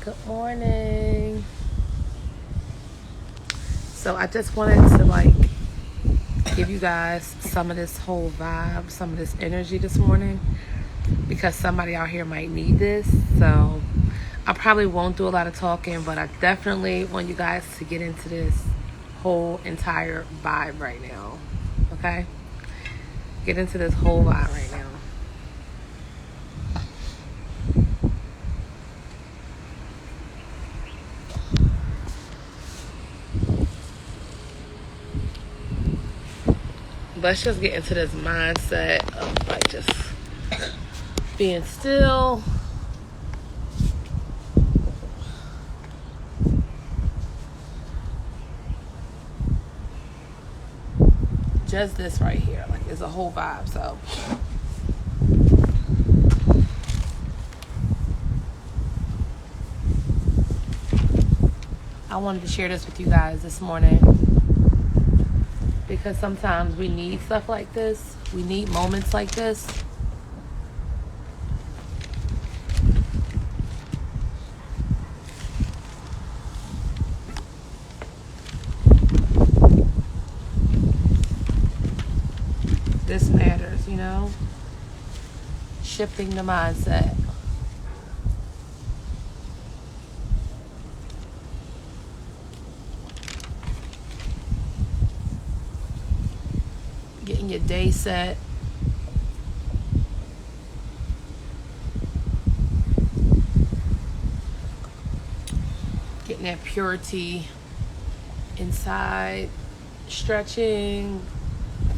Good morning. So I just wanted to give you guys some of this whole vibe, some of this energy this morning, because somebody out here might need this. So I probably won't do a lot of talking, but I definitely want you guys to get into this whole entire vibe right now. Okay? Get into this whole vibe right now. Let's just get into this mindset of just being still. Just this right here, it's a whole vibe. So I wanted to share this with you guys this morning, because sometimes we need stuff like this. We need moments like this. This matters, shifting the mindset. Getting your day set. Getting that purity inside. Stretching.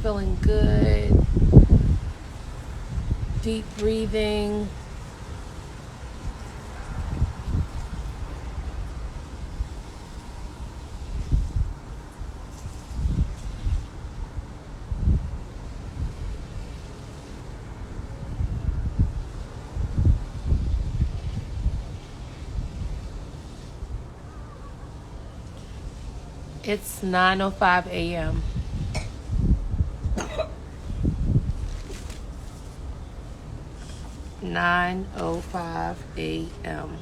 Feeling good. Deep breathing. It's 9:05 a.m. (9:05 a.m.)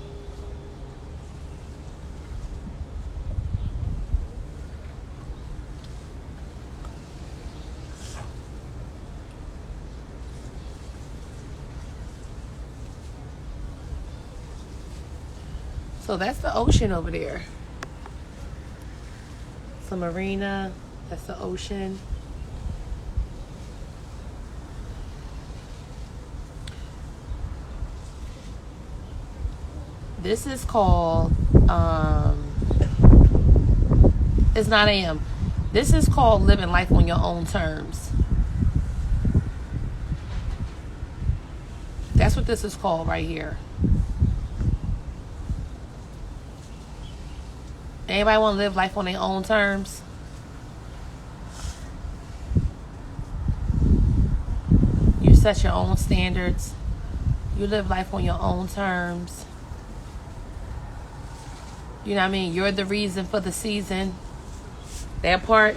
So that's the ocean over there. It's a marina. That's the ocean. This is called, it's 9 a.m. This is called living life on your own terms. That's what this is called right here. Anybody want to live life on their own terms? You set your own standards. You live life on your own terms. You know what I mean? You're the reason for the season. That part.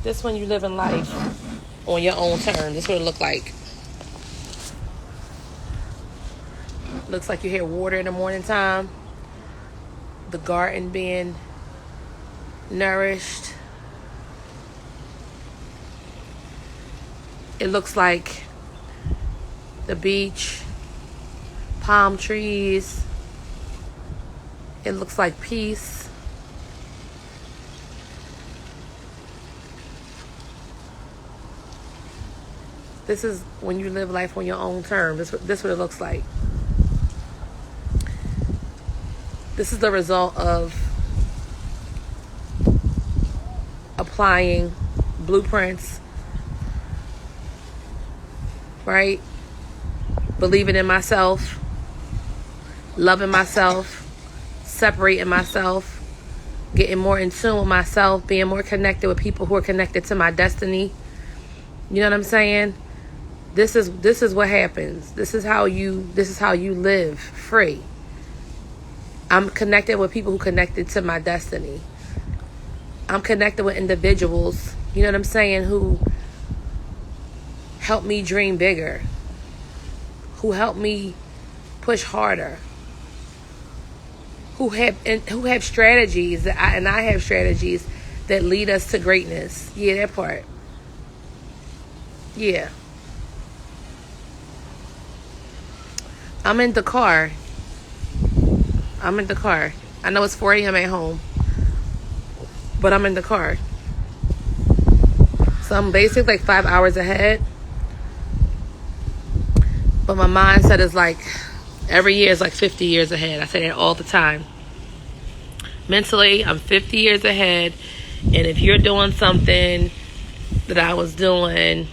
This one, you living life on your own terms. This is what it look like. Looks like you hear water in the morning time. The garden being nourished. It looks like the beach, palm trees. It looks like peace. This is when you live life on your own terms. This what it looks like. This is the result of applying blueprints, right? Believing in myself, loving myself, separating myself, getting more in tune with myself, being more connected with people who are connected to my destiny. You know what I'm saying? This is what happens. This is how you live free. I'm connected with people who connected to my destiny. I'm connected with individuals, you know what I'm saying, who help me dream bigger, who help me push harder, who have strategies and I have strategies that lead us to greatness. Yeah, that part. Yeah. I'm in the car. I know it's 4 a.m. at home, but I'm in the car. So I'm basically like 5 hours ahead. But my mindset is like, every year is like 50 years ahead. I say that all the time. Mentally, I'm 50 years ahead. And if you're doing something that I was doing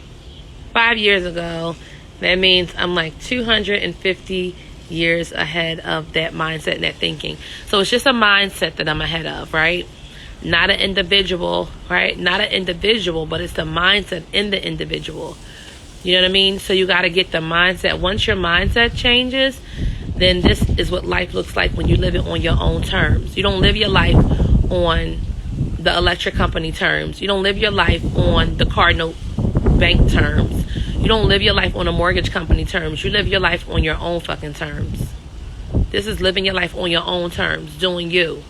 5 years ago, that means I'm like 250 years ahead of that mindset and that thinking. So it's just a mindset that I'm ahead of, right? Not an individual, right? Not an individual, but it's the mindset in the individual. You know what I mean? So you got to get the mindset. Once your mindset changes, then this is what life looks like when you live it on your own terms. You don't live your life on the electric company terms. You don't live your life on the car note bank terms. You don't live your life on a mortgage company terms. You live your life on your own fucking terms. This is living your life on your own terms, doing you.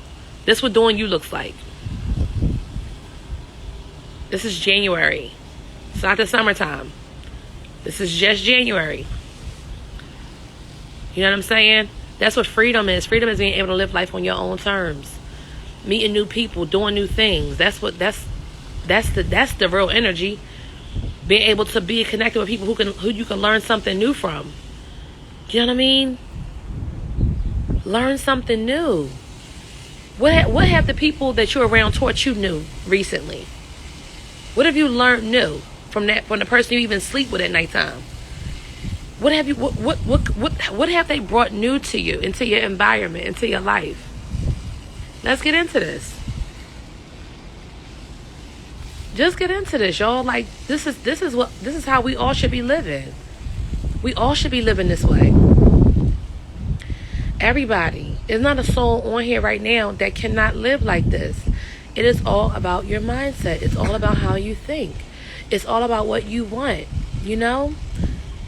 This is what doing you looks like. This is January. It's not the summertime. This is just January. You know what I'm saying? That's what freedom is. Freedom is being able to live life on your own terms. Meeting new people, doing new things. That's the real energy. Being able to be connected with people who you can learn something new from. You know what I mean? Learn something new. What have the people that you're around taught you new recently? What have you learned new from the person you even sleep with at nighttime? What have they brought new to you, into your environment, into your life? Let's get into this. Just get into this, y'all. Like, this is how we all should be living. We all should be living this way. Everybody. There's not a soul on here right now that cannot live like this. It is all about your mindset. It's all about how you think. It's all about what you want, you know?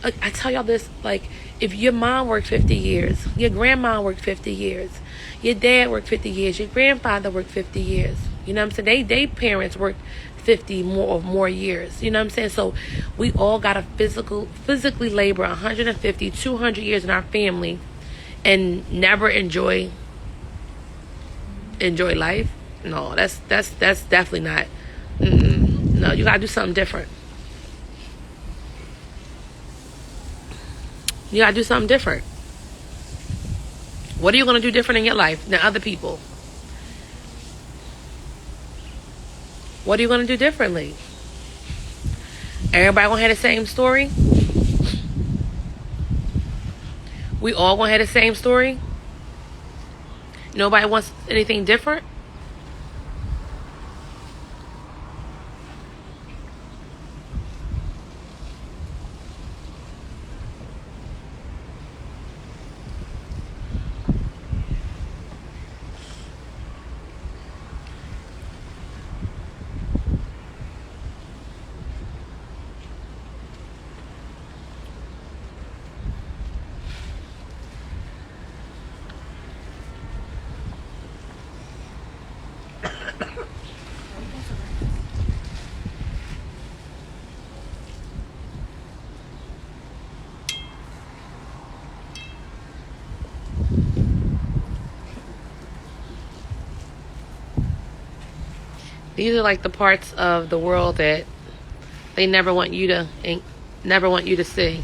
I tell y'all this, like, if your mom worked 50 years, your grandma worked 50 years, your dad worked 50 years, your grandfather worked 50 years, you know what I'm saying? They parents worked 50 more years, you know what I'm saying? So we all got to physically labor 150, 200 years in our family and never enjoy life. No, that's definitely not. No, you got to do something different. You got to do something different. What are you going to do different in your life than other people? What are you going to do differently? Everybody going to have the same story? We all going to have the same story? Nobody wants anything different? These are like the parts of the world that they never want you to see.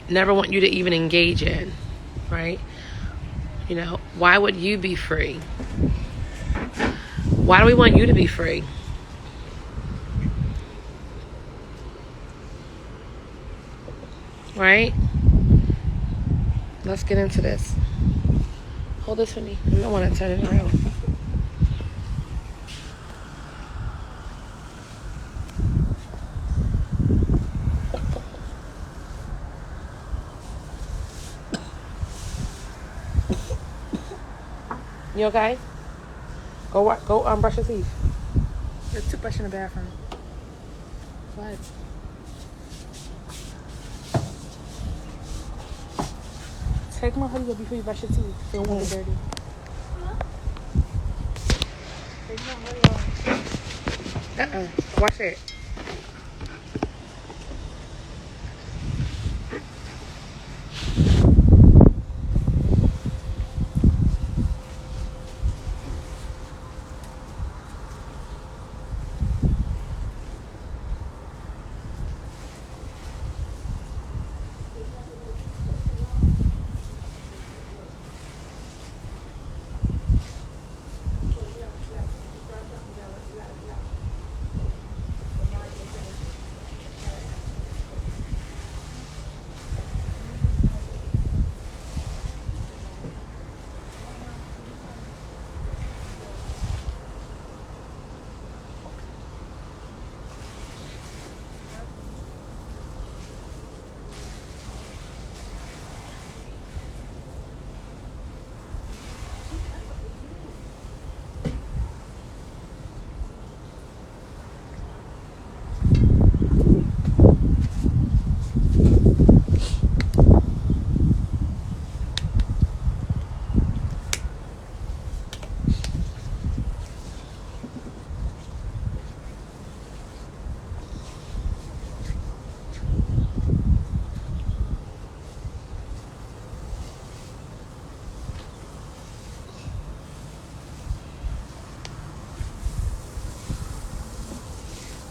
Never want you to even engage in, right? You know, why would you be free? Why do we want you to be free? Right? Let's get into this. Hold this for me. I don't want to turn it around. You okay? Go brush your teeth. There's toothbrush in the bathroom. What? Okay, come on, hurry up before you brush your teeth. So it won't get dirty. Okay, come on, hurry up. Watch it.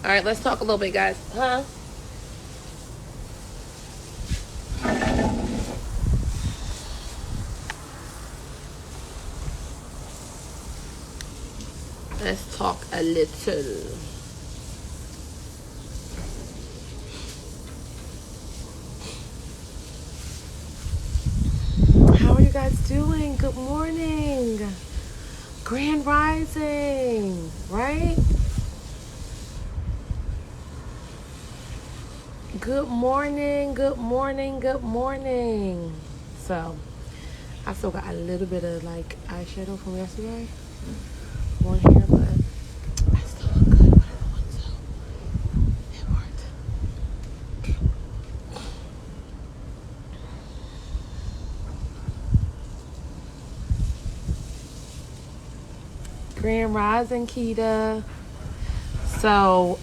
All right, let's talk a little bit, guys. Huh? Let's talk a little. How are you guys doing? Good morning. Grand Rising, right? Good morning, good morning, good morning. So, I still got a little bit of like eyeshadow from yesterday on here, but I still look good with it on, so it worked. Grand Rising, Keita. So,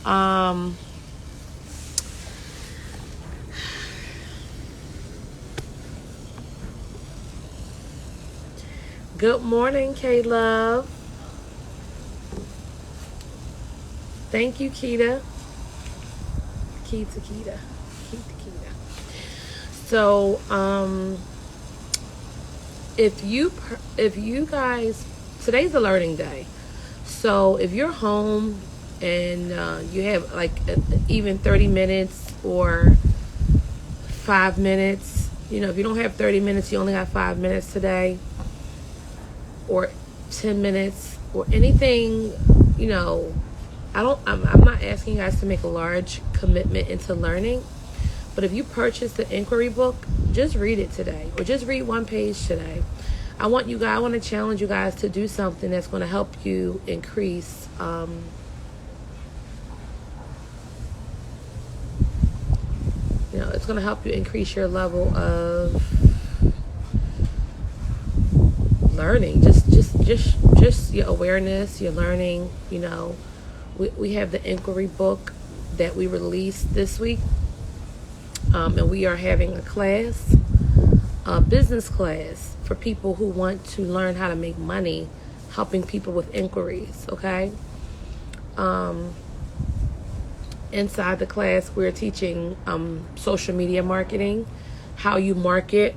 good morning, K-Love. Thank you, Keita. Keita. So, if you guys, today's a learning day. So if you're home and you have like even 30 minutes or 5 minutes, if you don't have 30 minutes, you only have 5 minutes today, or 10 minutes, or anything, I'm not asking you guys to make a large commitment into learning, but if you purchase the inquiry book, just read it today, or just read one page today. I want to challenge you guys to do something that's going to help you increase it's going to help you increase your level of learning, just your awareness, your learning. We have the inquiry book that we released this week, and we are having a class, a business class for people who want to learn how to make money helping people with inquiries. Okay. Inside the class, we're teaching social media marketing, how you market.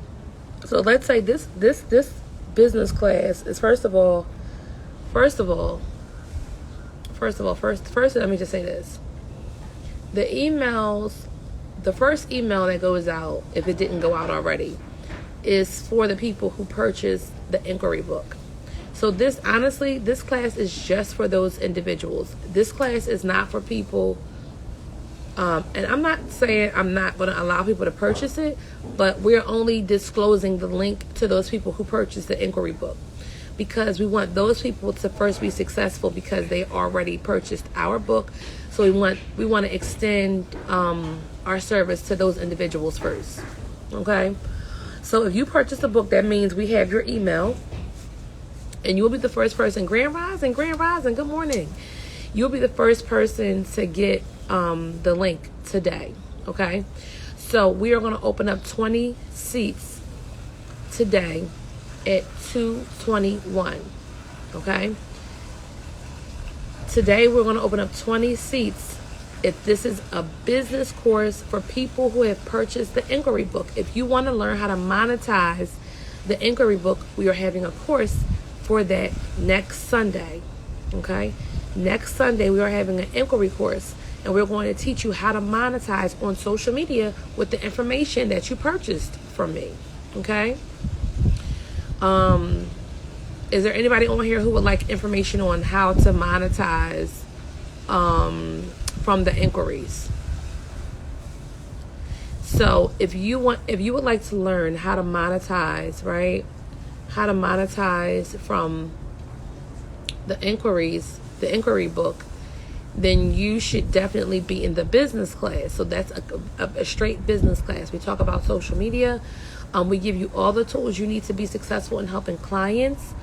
So let's say this business class is first of all, let me just say this. The first email that goes out, if it didn't go out already, is for the people who purchase the inquiry book. So this class is just for those individuals. This class is not for people, and I'm not saying I'm not going to allow people to purchase it, but we're only disclosing the link to those people who purchase the inquiry book, because we want those people to first be successful because they already purchased our book. So we want to extend our service to those individuals first. Okay. So if you purchase a book, that means we have your email. And you'll be the first person. Grand Rising, good morning. You'll be the first person to get the link today. Okay? So we are going to open up 20 seats today at 2:21. Okay? Today we're going to open up 20 seats. If this is a business course for people who have purchased the inquiry book. If you want to learn how to monetize the inquiry book, we are having a course for that next Sunday. Okay? Next Sunday we are having an inquiry course, and we're going to teach you how to monetize on social media with the information that you purchased from me. Okay? Is there anybody on here who would like information on how to monetize from the inquiries? So if you would like to learn how to monetize, right? How to monetize from the inquiries, the inquiry book, then you should definitely be in the business class. So that's a straight business class. We talk about social media. We give you all the tools you need to be successful in helping clients.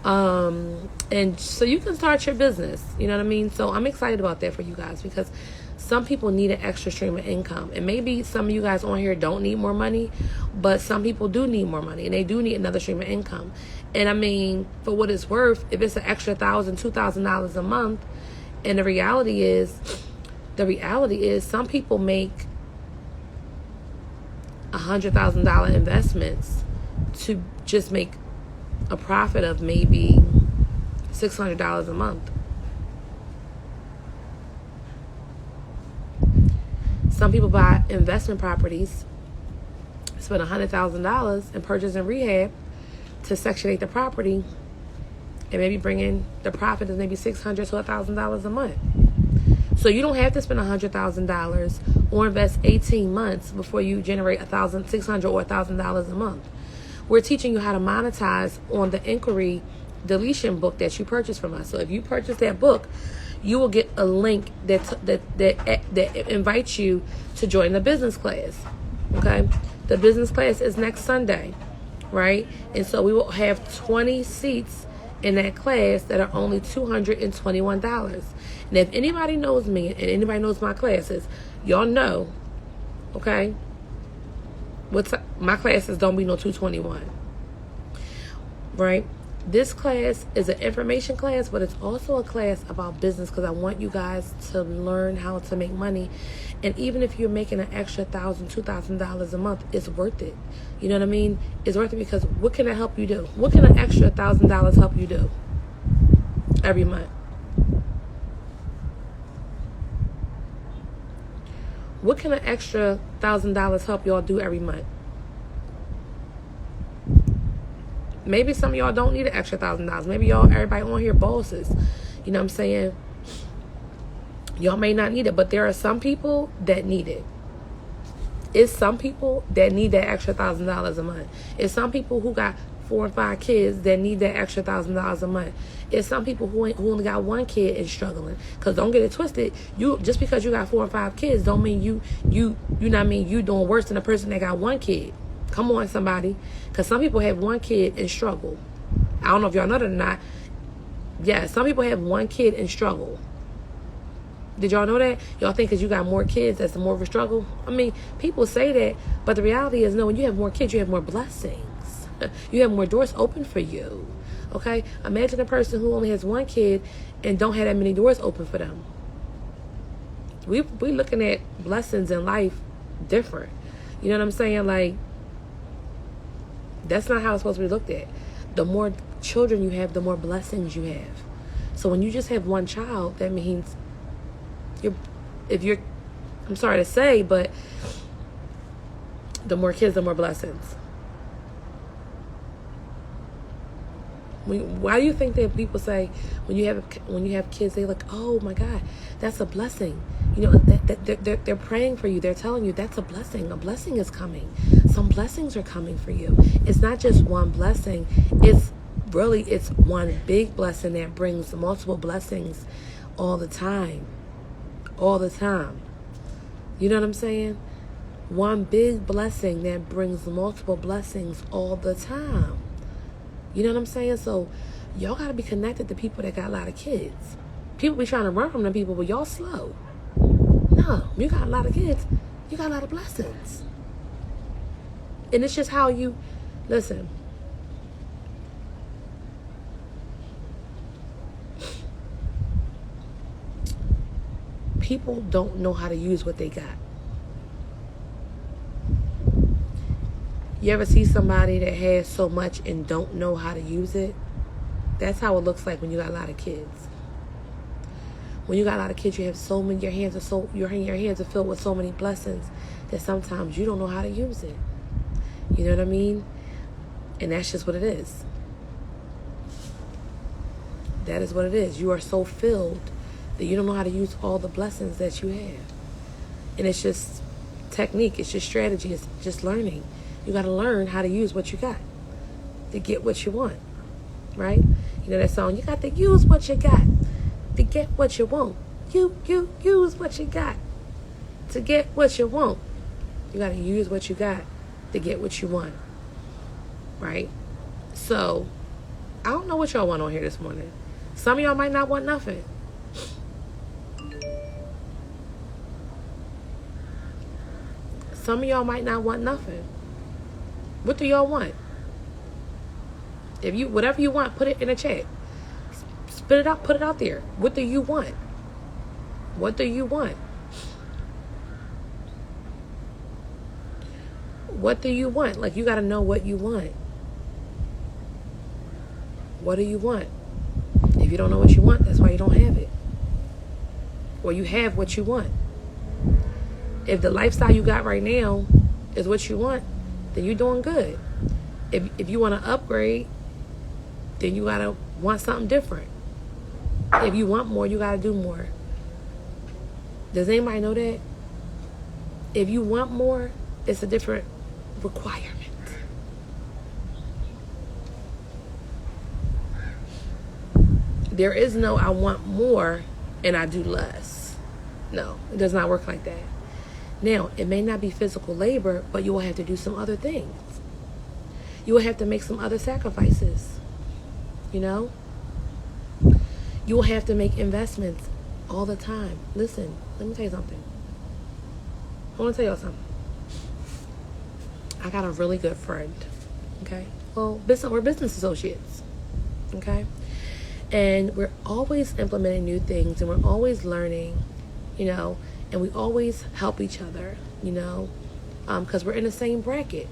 And so you can start your business. You know what I mean? So I'm excited about that for you guys, because some people need an extra stream of income. And maybe some of you guys on here don't need more money, but some people do need more money, and they do need another stream of income. And I mean, for what it's worth, if it's an extra $1,000, $2,000 a month, and the reality is some people make $100,000 investments to just make a profit of maybe $600 a month. Some people buy investment properties, spend $100,000 and purchase and rehab to Section 8 the property, and maybe bring in the profit is maybe $600 to $1,000 a month. So you don't have to spend $100,000 or invest 18 months before you generate $1,600 or $1,000 a month. We're teaching you how to monetize on the inquiry deletion book that you purchased from us. So if you purchase that book, you will get a link that invites you to join the business class. Okay? The business class is next Sunday, right? And so we will have 20 seats in that class that are only $221. And if anybody knows me and anybody knows my classes, y'all know, okay? My classes don't be no 221, right? This class is an information class, but it's also a class about business, because I want you guys to learn how to make money. And even if you're making an extra $1,000, $2,000 a month, it's worth it. You know what I mean? It's worth it, because what can it help you do? What can an extra $1,000 help you do every month? What can an extra $1,000 help y'all do every month? Maybe some of y'all don't need an extra $1,000. Maybe everybody on here bosses. You know what I'm saying? Y'all may not need it, but there are some people that need it. It's some people that need that extra $1,000 a month. It's some people who got 4 and 5 kids that need that extra $1,000 a month. It's some people who only got 1 kid and struggling. Because don't get it twisted. Just because you got 4 or 5 kids don't mean you know what I mean, you doing worse than a person that got 1 kid. Come on, somebody. Because some people have 1 kid and struggle. I don't know if y'all know that or not. Yeah, some people have 1 kid and struggle. Did y'all know that? Y'all think because you got more kids, that's more of a struggle? I mean, people say that, but the reality is, no, when you have more kids, you have more blessings. You have more doors open for you. Okay? Imagine a person who only has 1 kid and don't have that many doors open for them. We looking at blessings in life different. You know what I'm saying? Like, that's not how it's supposed to be looked at. The more children you have, the more blessings you have. So when you just have 1 child, that means I'm sorry to say, but the more kids, the more blessings. Why do you think that people say when you have kids, they like, oh my God, that's a blessing? You know, that they're praying for you. They're telling you that's a blessing. A blessing is coming. Some blessings are coming for you. It's not just one blessing. It's one big blessing that brings multiple blessings all the time. All the time. You know what I'm saying? one big blessing that brings multiple blessings all the time. You know what I'm saying? So y'all got to be connected to people that got a lot of kids. People be trying to run from them people, but y'all slow. No, you got a lot of kids. You got a lot of blessings. And it's just how you, listen. People don't know how to use what they got. You ever see somebody that has so much and don't know how to use it? That's how it looks like when you got a lot of kids. When you got a lot of kids, you have so many. Your hands are filled with so many blessings that sometimes you don't know how to use it. You know what I mean? And that's just what it is. That is what it is. You are so filled that you don't know how to use all the blessings that you have. And it's just technique. It's just strategy. It's just learning. You got to learn how to use what you got to get what you want. Right? You know that song, you got to use what you got to get what you want. You use what you got to get what you want. You got to use what you got to get what you want. Right? So, I don't know what y'all want on here this morning. Some of y'all might not want nothing. Some of y'all might not want nothing. What do y'all want? If you, whatever you want, put it in a chat. Spit it out, put it out there. What do you want? What do you want? What do you want? Like, you got to know what you want. What do you want? If you don't know what you want, that's why you don't have it. Or you have what you want. If the lifestyle you got right now is what you want, then you're doing good. If you want to upgrade, then you got to want something different. If you want more, you got to do more. Does anybody know that? If you want more, it's a different requirement. There is no I want more and I do less. No, it does not work like that. Now, it may not be physical labor, but you will have to do some other things. You will have to make some other sacrifices. You know? You will have to make investments all the time. Listen, let me tell you something. I want to tell y'all something. I got a really good friend. Okay? Well, we're business associates. Okay? And we're always implementing new things and we're always learning, you know, and we always help each other, you know, because we're in the same bracket.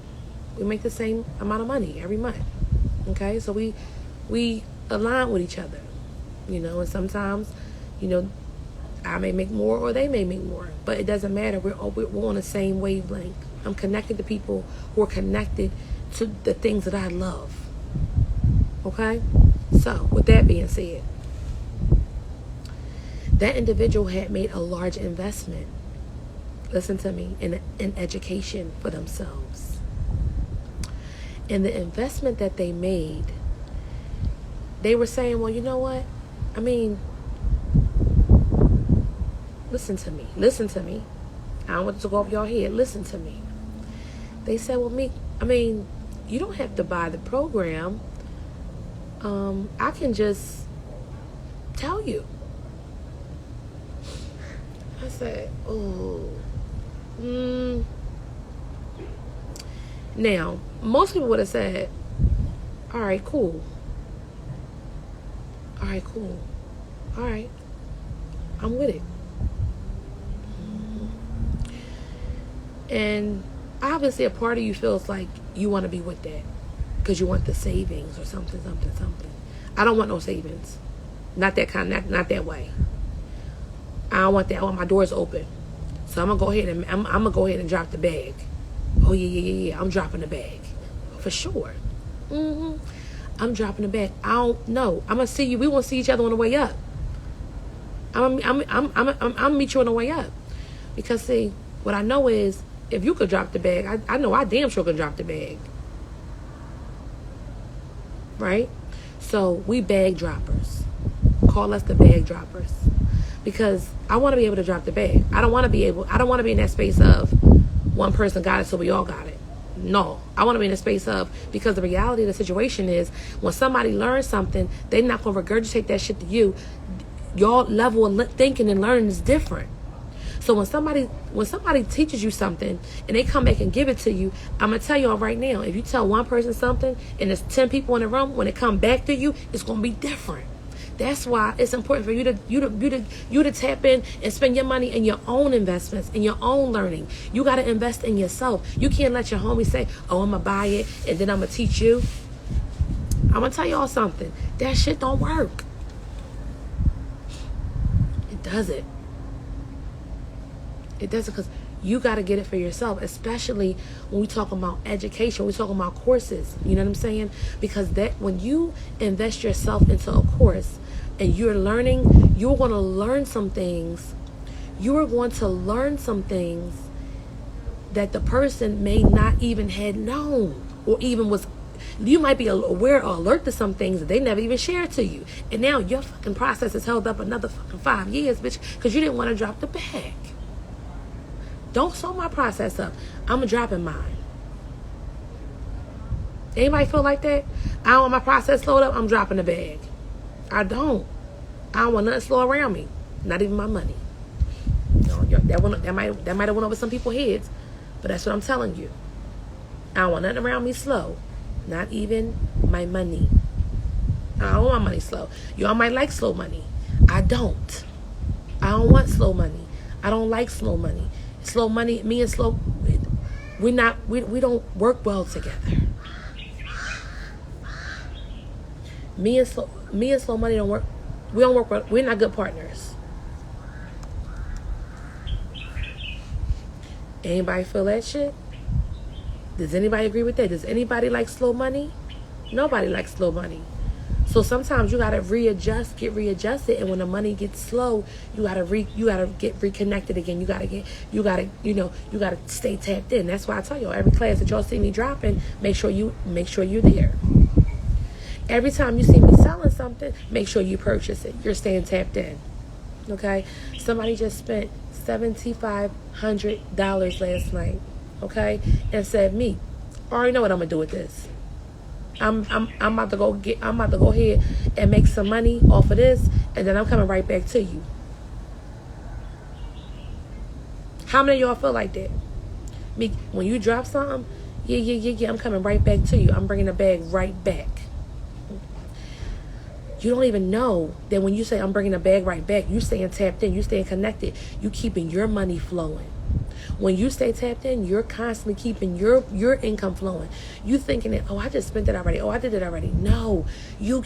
We make the same amount of money every month. Okay? So we align with each other, you know, and sometimes, you know, I may make more or they may make more, but it doesn't matter. We're on the same wavelength. I'm connected to people who are connected to the things that I love. Okay? So, with that being said, that individual had made a large investment, listen to me, in education for themselves. And the investment that they made, they were saying, well, you know what? I mean, listen to me. I don't want to go off your head. Listen to me. They said, well, you don't have to buy the program. I can just tell you. I said, oh. Now, most people would have said, all right, cool. All right. I'm with it. And obviously a part of you feels like you want to be with that because you want the savings or something. I don't want no savings. Not that kind, not that way. I don't want that. I want my doors open. So I'm gonna go ahead and drop the bag. Oh yeah. I'm dropping the bag for sure. I'm dropping the bag. I don't know. I'm gonna see you. We won't see each other on the way up. I'm gonna meet you on the way up. Because see, what I know is if you could drop the bag, I know I damn sure can drop the bag. Right? So we bag droppers. Call us the bag droppers. Because I want to be able to drop the bag. I don't want to be in that space of, one person got it, so we all got it. No, I want to be in a space of, because the reality of the situation is when somebody learns something, they're not going to regurgitate that shit to you. Your level of thinking and learning is different. So when somebody teaches you something and they come back and give it to you, I'm gonna tell y'all right now, if you tell one person something and there's 10 people in the room, when it come back to you, it's gonna be different. That's why it's important for you to tap in and spend your money in your own investments, in your own learning. You got to invest in yourself. You can't let your homie say, oh, I'm going to buy it and then I'm going to teach you. I'm going to tell y'all something. That shit don't work. It doesn't. It doesn't, because you got to get it for yourself, especially when we talk about education, we talking about courses. You know what I'm saying? Because that when you invest yourself into a course and you're learning, you're going to learn some things. You are going to learn some things that the person may not even had known, or even was. You might be aware or alert to some things that they never even shared to you. And now your fucking process is held up another fucking 5 years, bitch, because you didn't want to drop the bag. Don't slow my process up. I'm dropping mine. Anybody feel like that? I don't want my process slowed up. I'm dropping the bag. I don't want nothing slow around me. Not even my money. No, that might have went over some people's heads, but that's what I'm telling you. I don't want nothing around me slow. Not even my money. I don't want my money slow. Y'all might like slow money. I don't. I don't want slow money. I don't like slow money. Slow money, me and slow, we don't work well together. Me and slow money don't work. We don't work well. We're not good partners. Anybody feel that shit? Does anybody agree with that? Does anybody like slow money? Nobody likes slow money. So sometimes you gotta get readjusted, and when the money gets slow, you gotta get reconnected again. You gotta stay tapped in. That's why I tell y'all, every class that y'all see me dropping, make sure you're there. Every time you see me selling something, make sure you purchase it. You're staying tapped in. Okay? Somebody just spent $7,500 last night. Okay? And said, me, I already know what I'm gonna do with this. I'm about to go ahead and make some money off of this, and then I'm coming right back to you. How many of y'all feel like that? Me, when you drop something, yeah, I'm coming right back to you. I'm bringing the bag right back. You don't even know that when you say I'm bringing the bag right back, you staying tapped in, you staying connected, you keeping your money flowing. When you stay tapped in, you're constantly keeping your income flowing. You thinking that, oh, I just spent it already. Oh, I did it already. No, you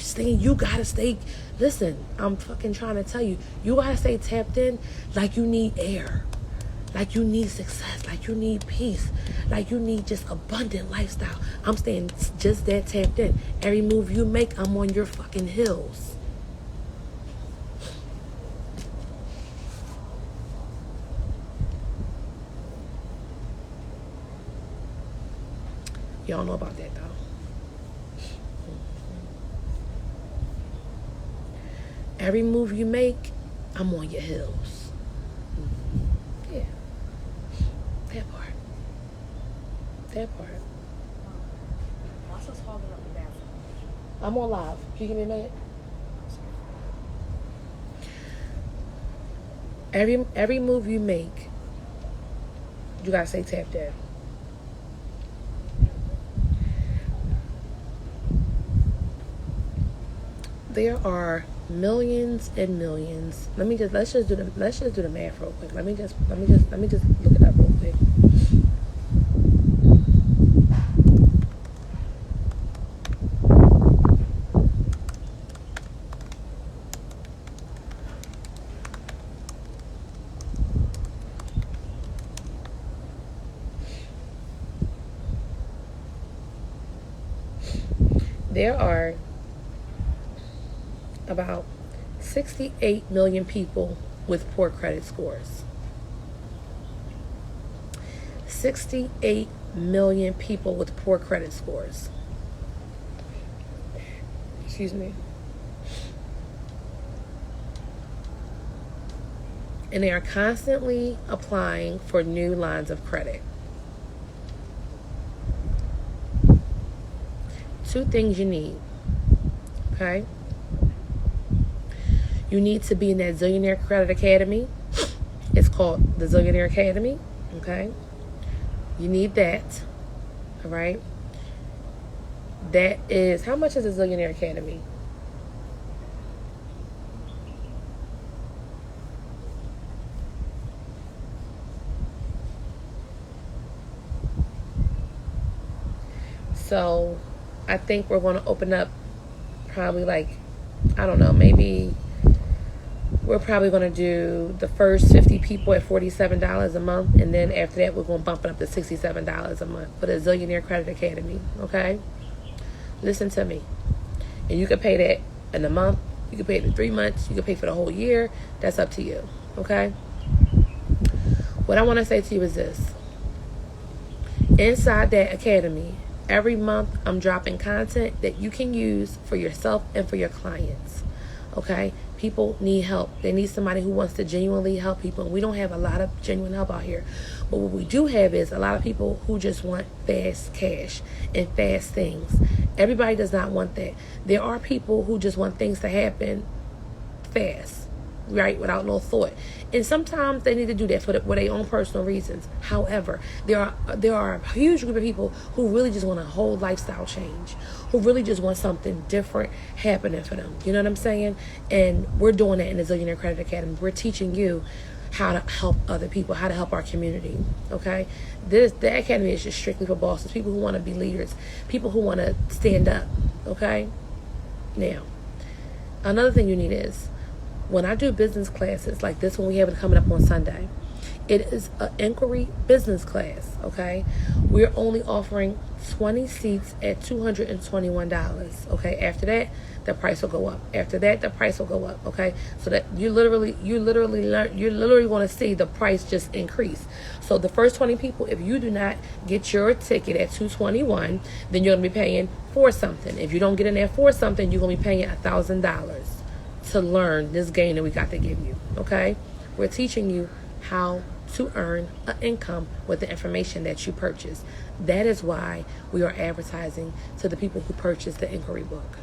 gotta stay. Listen, I'm fucking trying to tell you, you gotta stay tapped in like you need air, like you need success, like you need peace, like you need just abundant lifestyle. I'm staying just that tapped in. Every move you make, I'm on your fucking heels. Y'all know about that, though. Every move you make, I'm on your heels. Yeah. That part. Also hogging up the bathroom. I'm on live. Can you give me a minute? Every move you make, you gotta stay tapped in. There are millions and millions. Let's just do the math real quick. Let me just look it up real quick. There are about 68 million people with poor credit scores. 68 million people with poor credit scores. Excuse me. And they are constantly applying for new lines of credit. two things you need. Okay? You need to be in that Zillionaire Credit Academy. It's called the Zillionaire Academy. Okay? You need that. All right? That is, how much is the Zillionaire Academy? So I think we're going to open up probably like, I don't know, maybe we're probably going to do the first 50 people at $47 a month. And then after that, we're going to bump it up to $67 a month for the Zillionaire Credit Academy. Okay? Listen to me. And you can pay that in a month. You can pay it in 3 months. You can pay for the whole year. That's up to you. Okay? What I want to say to you is this. Inside that academy, every month I'm dropping content that you can use for yourself and for your clients. Okay? People need help. They need somebody who wants to genuinely help people. And we don't have a lot of genuine help out here. But what we do have is a lot of people who just want fast cash and fast things. Everybody does not want that. There are people who just want things to happen fast, right, without no thought. And sometimes they need to do that for their own personal reasons. However, there are a huge group of people who really just want a whole lifestyle change, who really just want something different happening for them. You know what I'm saying? And we're doing that in the Zillionaire Credit Academy. We're teaching you how to help other people, how to help our community. Okay? The academy is just strictly for bosses, people who want to be leaders, people who want to stand up. Okay? Now, another thing you need is, when I do business classes like this one we have it coming up on Sunday, it is an inquiry business class, okay? We're only offering 20 seats at $221, okay? After that, the price will go up. After that, the price will go up, okay? So that you're literally going to see the price just increase. So the first 20 people, if you do not get your ticket at $221, then you're going to be paying for something. If you don't get in there for something, you're going to be paying $1,000 to learn this game that we got to give you, okay? We're teaching you how to earn an income with the information that you purchase. That is why we are advertising to the people who purchase the inquiry book,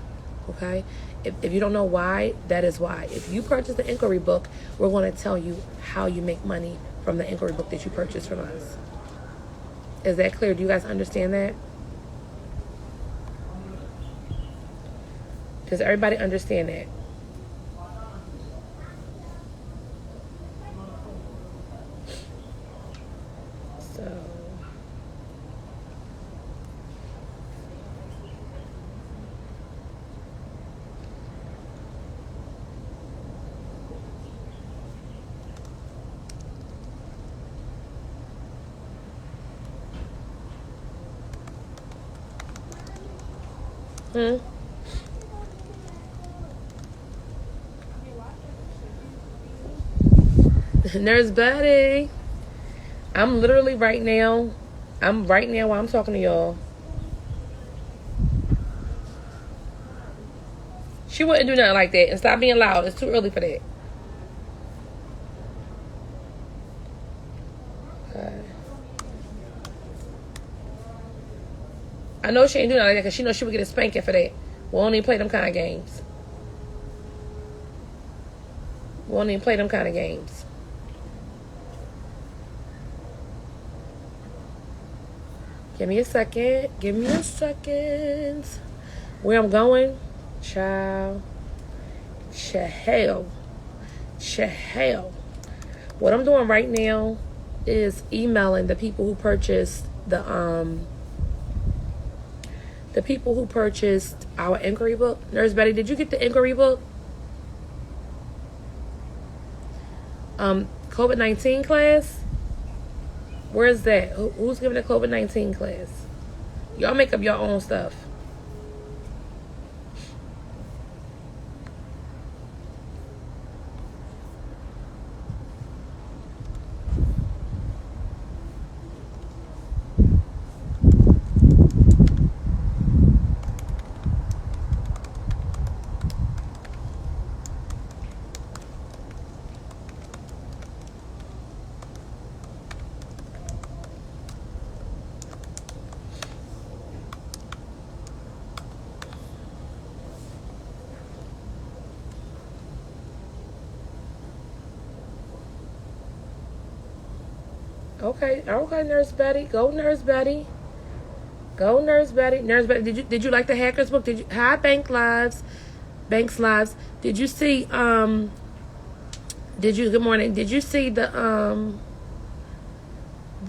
okay? If you don't know why, that is why. If you purchase the inquiry book, we're going to tell you how you make money from the inquiry book that you purchased from us. Is that clear? Do you guys understand that? Does everybody understand that? Nurse Buddy, I'm literally right now while I'm talking to y'all. She wouldn't do nothing like that. And stop being loud. It's too early for that. Okay. I know she ain't doing nothing like that because she knows she would get a spanking for that. We won't even play them kind of games. We won't even play them kind of games. Give me a second. Give me a second. Where I'm going? Child. Chahel. What I'm doing right now is emailing the people who purchased the people who purchased our inquiry book. Nurse Betty, did you get the inquiry book? COVID-19 class? Where's that? Who's giving the COVID-19 class? Y'all make up your own stuff. Okay, Nurse Betty. Go, Nurse Betty. Go, Nurse Betty. Nurse Betty, did you like the Hackers book? Did you Hi Banks Lives? Did you see good morning. Did you see the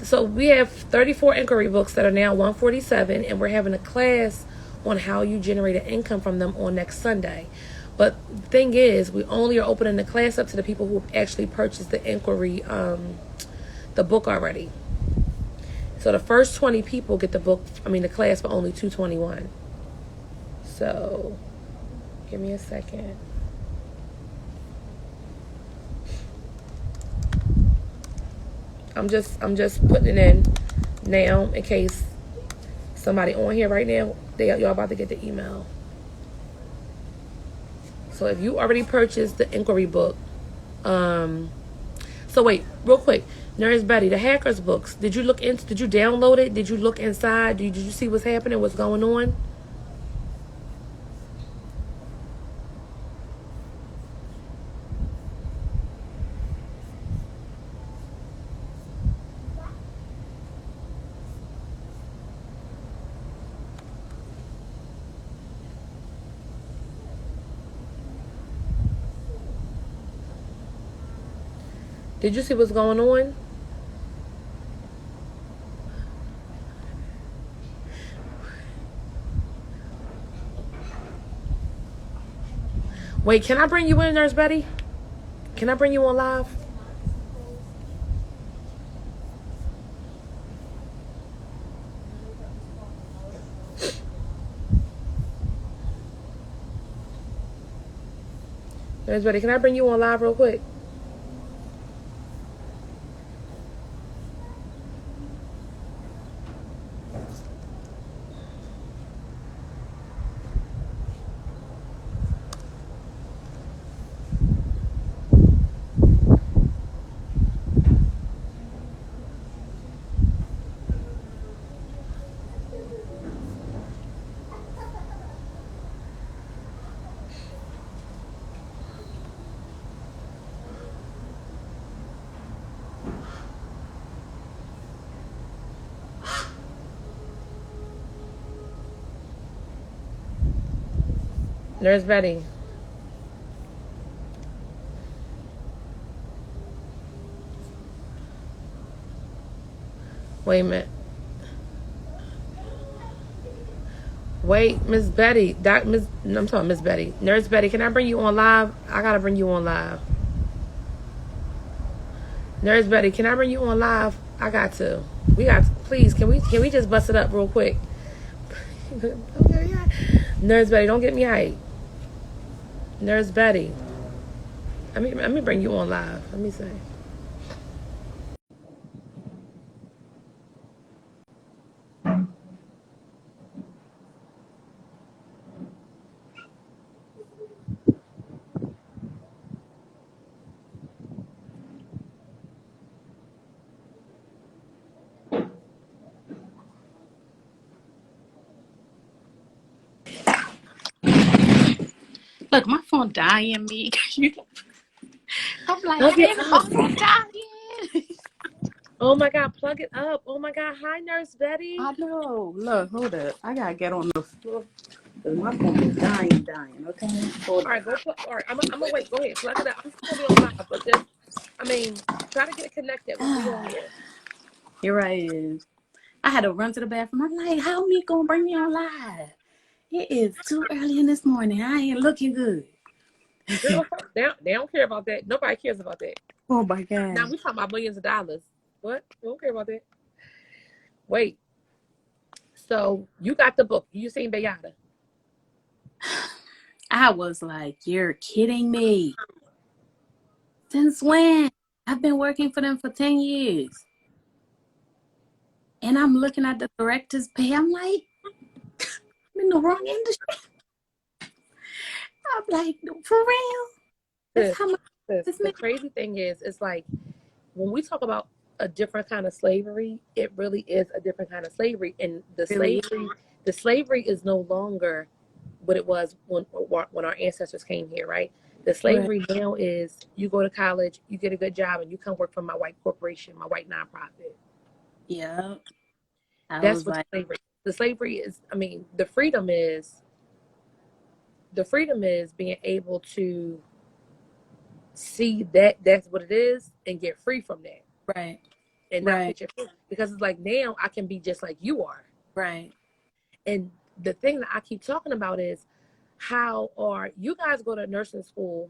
so we have 34 inquiry books that are now 147, and we're having a class on how you generate an income from them on next Sunday. But the thing is, we only are opening the class up to the people who have actually purchased the inquiry, the book already. So the first 20 people get the class for only $221. So give me a second. I'm just putting it in now in case somebody on here right now, y'all about to get the email. So if you already purchased the inquiry book, so wait, real quick, Nurse Betty, the Hackers books, did you download it? Did you look inside? Did you see what's happening, what's going on? Did you see what's going on? Wait, can I bring you in, Nurse Betty? Can I bring you on live? Nurse Betty, can I bring you on live real quick? Nurse Betty. Wait a minute. Wait, Miss Betty. I'm talking Miss Betty. Nurse Betty, can I bring you on live? I gotta bring you on live. Nurse Betty, can I bring you on live? I got to. Please, can we just bust it up real quick? Nurse Betty, don't get me hyped. Nurse Betty. Let me bring you on live. Let me say. Look, my phone dying, me. I'm like, Plug it damn, my up. phone dying. Oh my God, plug it up. Oh my God, hi Nurse Betty. I know. Look, hold up. I gotta get on the floor. My phone is dying, okay? Hold All right, up. all right, I'm gonna wait. Go ahead, plug it up. I'm still gonna be on live, but just, try to get it connected while we on here. Here I is. I had to run to the bathroom. I'm like, how me gonna bring me on live? It is too early in this morning. I ain't looking good. Girl, they don't care about that. Nobody cares about that. Oh my Now God. we talking about millions of dollars. What? We don't care about that. Wait. So you got the book. You seen Bayada. I was like, you're kidding me. Since when? I've been working for them for 10 years. And I'm looking at the director's pay. I'm like, I'm in the wrong industry. I'm like, for real? That's Sis, how much this the man. crazy thing is, it's like when we talk about a different kind of slavery, it really is a different kind of slavery. And Really? the slavery is no longer what it was when our ancestors came here, right? The Right. slavery now is you go to college, you get a good job, and you come work for my white corporation, my white nonprofit. Yeah. I That's was what like, the slavery is. I mean, the freedom is being able to see that that's what it is and get free from that right, and not right, put your foot, because it's like now I can be just like you are. right. And the thing that I keep talking about is how are you guys go to nursing school?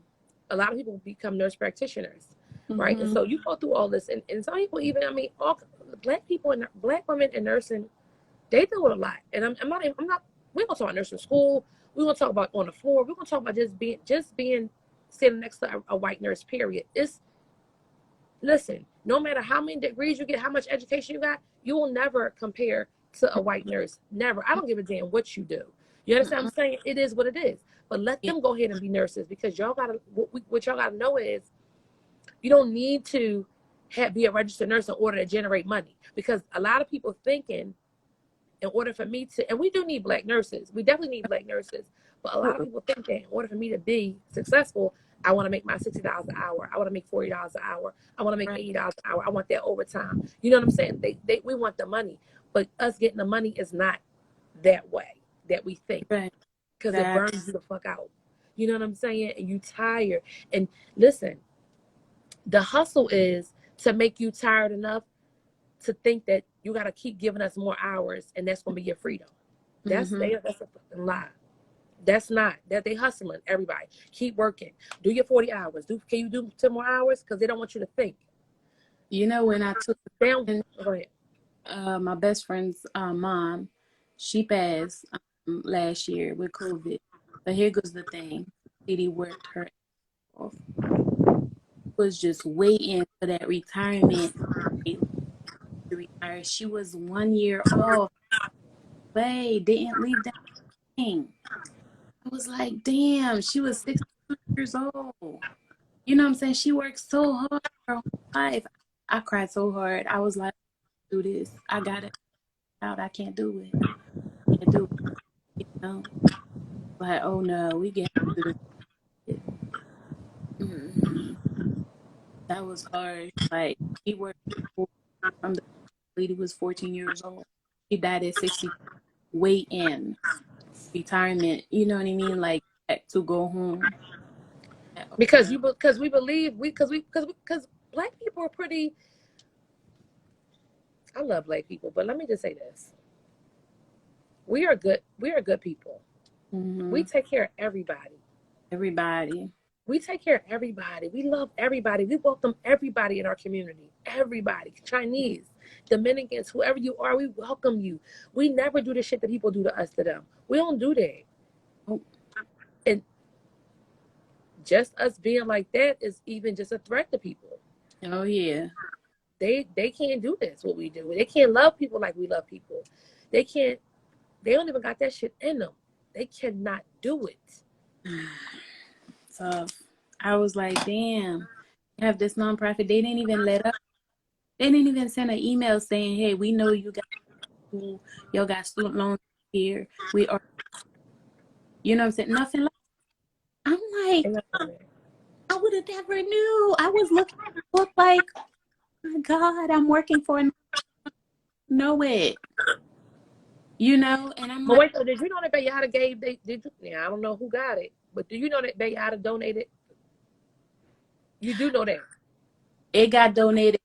A lot of people become nurse practitioners, right? And Mm-hmm. so you go through all this, and some people even, I mean, all black people and black women in nursing, they do it a lot. And I'm not. We're gonna talk about nursing school. We're gonna talk about on the floor. We're gonna talk about just being sitting next to a white nurse. Period. It's listen. No matter how many degrees you get, how much education you got, you will never compare to a white nurse. Never. I don't give a damn what you do. You understand what Mm-mm. I'm saying? It is what it is. But let Yeah. them go ahead and be nurses, because y'all gotta. What y'all gotta know is you don't need to be a registered nurse in order to generate money, because a lot of people thinking in order for me to, and we do need black nurses, we definitely need black nurses, but a lot of people think that in order for me to be successful, I want to make my $60 an hour, I want to make $40 an hour, I want to make Right, $80 an hour, I want that overtime. You know what I'm saying? We want the money, but us getting the money is not that way that we think, right. because it Exactly. burns you the fuck out. You know what I'm saying? And you tired. And listen, the hustle is to make you tired enough to think that you got to keep giving us more hours and that's going to be your freedom. Mm-hmm. That's a fucking lie. That's not that they hustling everybody. Keep working. Do your 40 hours. Can you do 10 more hours? Because they don't want you to think. You know, when I took Down. in, Go ahead. my best friend's mom, she passed last year with COVID. But here goes the thing. Lady worked her ass off. Was just waiting for that retirement date to retire. She was 1 year off. They didn't leave that thing. I was like, damn, she was 62 years old. You know what I'm saying? She worked so hard her whole life. I cried so hard. I was like, do this. I got it out. I can't do it. Can't do it. You know? Like, oh no, we get through this. Mm-hmm. That was hard. Like, she worked from the lady was 14 years old. She died at 60, way in retirement. You know what I mean? Like, to go home. Because we believe because black people are pretty. I love black people, but let me just say this: we are good. We are good people. We Mm-hmm. take care of everybody. Everybody. We take care of everybody. We love everybody. We welcome everybody in our community. Everybody. Chinese, Dominicans, whoever you are, we welcome you. We never do the shit that people do to us to them. We don't do that. Oh, And just us being like that is even just a threat to people. oh yeah. They can't do this, what we do. They can't love people like we love people. They can't, they don't even got that shit in them. They cannot do it. So I was like, damn, you have this nonprofit. They didn't even let up. They didn't even send an email saying, hey, we know you got school, y'all got student loans here. We are, you know what I'm saying? Nothing like, I'm like, I would have never knew. I was looking look like, oh my God, I'm working for know it. You know, and I'm But like, wait, so did you know that Bayada gave, did you, yeah, I don't know who got it, but do you know that Bayada donated? You do know that. it got donated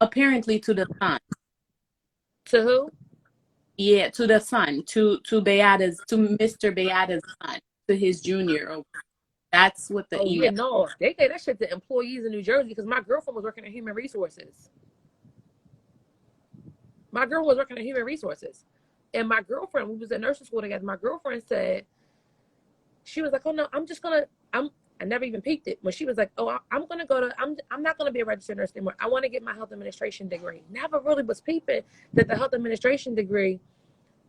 apparently to the son. To who? Yeah, to the son, to Beata's, to Mr. Beata's son, to his junior. Or that's what the Oh yeah, email. no, they gave that shit to employees in New Jersey because my girlfriend was working in human resources. My girl was working in human resources, and my girlfriend, we was at nursing school together. My girlfriend said she was like, "Oh no, I'm just gonna, I'm." I never even peeped it when she was like, "Oh, I'm gonna go to, I'm not gonna be a registered nurse anymore. I want to get my health administration degree." Never really was peeping that the health administration degree,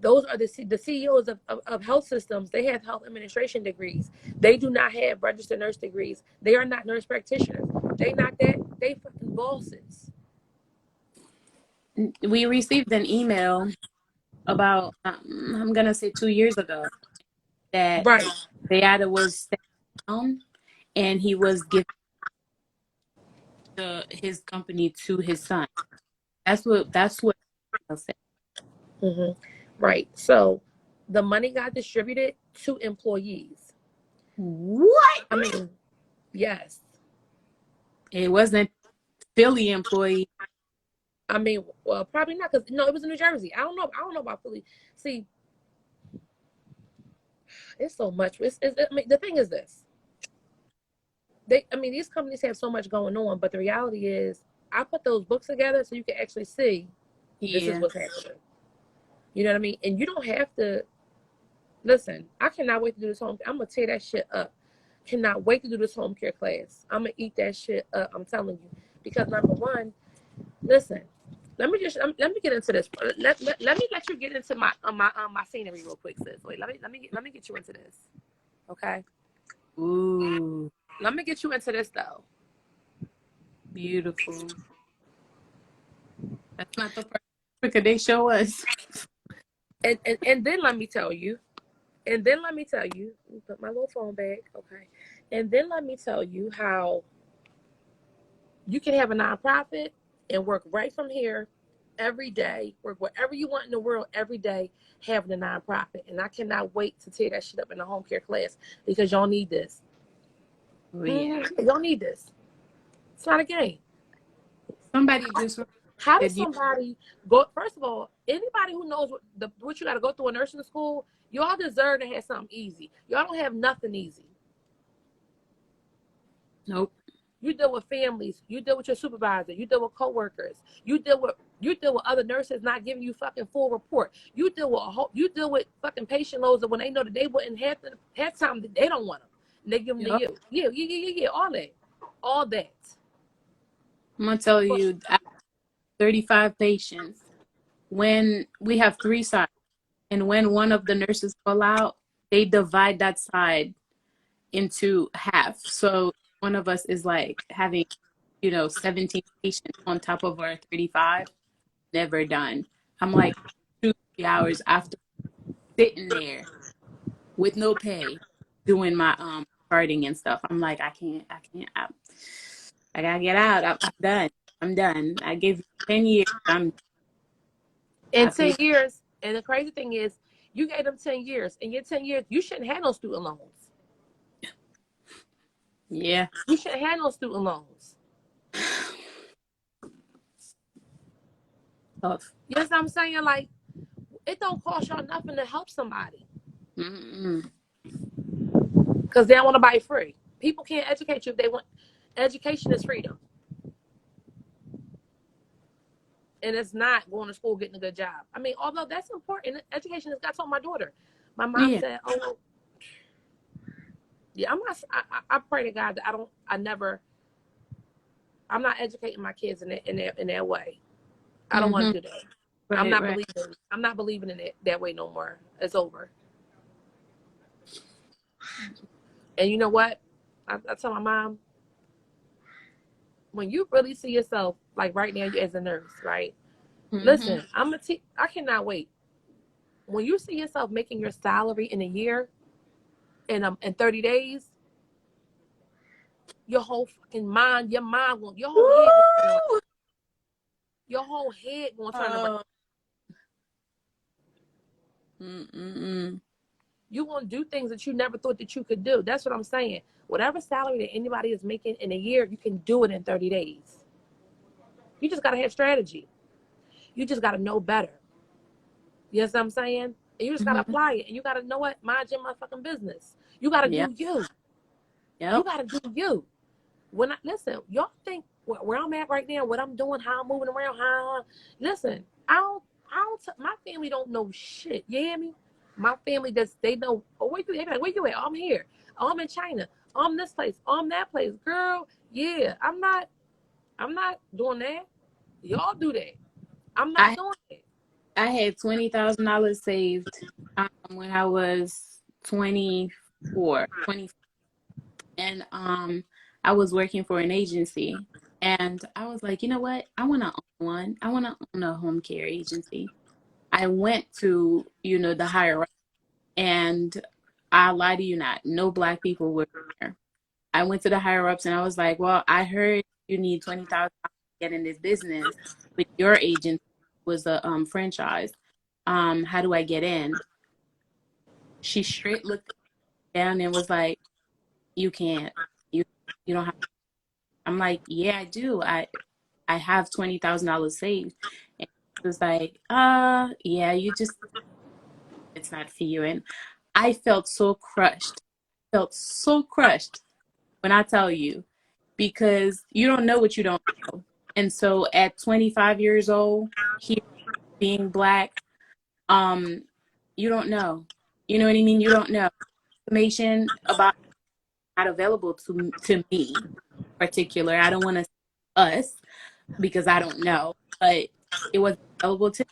those are the CEOs of health systems. They have health administration degrees. They do not have registered nurse degrees. They are not nurse practitioners. They not that. They fucking bosses. We received an email about, I'm gonna say 2 years ago, that Right. Beata was stepped down and he was giving his company to his son. That's what I'll say. Hmm. Right. So the money got distributed to employees. What? I mean, yes. It wasn't Philly employee. I mean, well, probably not because no, it was in New Jersey. I don't know. I don't know about Philly. See, it's so much. I mean, the thing is this. I mean, these companies have so much going on, but the reality is, I put those books together so you can actually see this is Yeah. what's happening. You know what I mean? And you don't have to listen. I cannot wait to do this home. I'm gonna tear that shit up. Cannot wait to do this home care class. I'm gonna eat that shit up. I'm telling you, because number one, listen. Let me get into this. Let me let you get into my scenery real quick, sis. Wait, let me get you into this. Okay. Ooh, Let me get you into this though. beautiful. That's not the first Africa they show us. And then let me tell you. And then let me tell you. Let me put my little phone back. Okay. And then let me tell you how you can have a nonprofit and work right from here every day, work wherever you want in the world every day, having a nonprofit. And I cannot wait to tear that shit up in the home care class because y'all need this. Oh yeah. Y'all need this. It's not a game. Somebody just How does said you somebody go? First of all, anybody who knows what you got to go through in nursing school, y'all deserve to have something easy. Y'all don't have nothing easy. nope. You deal with families. You deal with your supervisor. You deal with coworkers. You deal with other nurses not giving you fucking full report. You deal with fucking patient loads that when they know that they wouldn't have time that they don't want them, and they give them to Yep. you. Yeah. All that. I'm gonna tell you, I have 35 patients. When we have three sides, and when one of the nurses fall out, they divide that side into half. So one of us is like having, 17 patients on top of our 35. Never done. I'm like 2, 3 hours after sitting there with no pay, doing my charting and stuff. I'm like, I gotta get out. I'm done. I'm done. I give you 10 years. In I 10 paid. years, and the crazy thing is, you gave them 10 years. In your 10 years, you shouldn't have no student loans. Yeah. You shouldn't have no student loans. Tough. You know what I'm saying? Like, it don't cost y'all nothing to help somebody Mm-mm. because they don't want to buy free. People can't educate you if they want. Education is freedom. And it's not going to school, getting a good job. I mean, although that's important, education is, I told my daughter. My mom Yeah. said, oh, well, yeah, I'm not, I pray to God that I'm not educating my kids in that way. I don't want Mm-hmm. to do that. Right, right. I'm not believing in it that way no more. It's over. And you know what? I tell my mom, when you really see yourself, like right now, you as a nurse, right? Mm-hmm. Listen, I cannot wait. When you see yourself making your salary in a year, in 30 days, your whole fucking mind, your whole head will turn around. Woo! Your whole head will turn around. Oh. Mm-mm-mm. You want to do things that you never thought that you could do. That's what I'm saying. Whatever salary that anybody is making in a year, you can do it in 30 days. You just got to have strategy. You just got to know better. You know what I'm saying? And you just got to Mm-hmm. apply it. And you got to know what? Mind your motherfucking business. You got to Yep. do you. You Yep. got to do you. Listen, y'all think where I'm at right now, what I'm doing, how I'm moving around, listen, my family don't know shit. You hear me? My family they know, oh, where you at? They be like, where you at? Oh, I'm here. Oh, I'm in China. Oh, I'm this place. Oh, I'm that place. Girl, yeah, I'm not doing that. Y'all do that. I'm not I doing it. I had $20,000 saved when I was 24, 20, and I was working for an agency, and I was like, you know what? I want to own one. I want to own a home care agency. I went to the higher up, and I lie to you not, no black people were there. I went to the higher ups and I was like, well, I heard you need 20,000. get in this business with your agent was a franchise. How do I get in? She straight looked down and was like, you can't. You you don't have. I'm like, yeah, I do. I have $20,000 saved. And it was like, yeah, you just, it's not for you. And I felt so crushed. Felt so crushed when I tell you, because you don't know what you don't know. And so at 25 years old, here being black, um, you don't know. You know what I mean? You don't know. Information about not available to me particular. I don't want to us because I don't know, but it was available to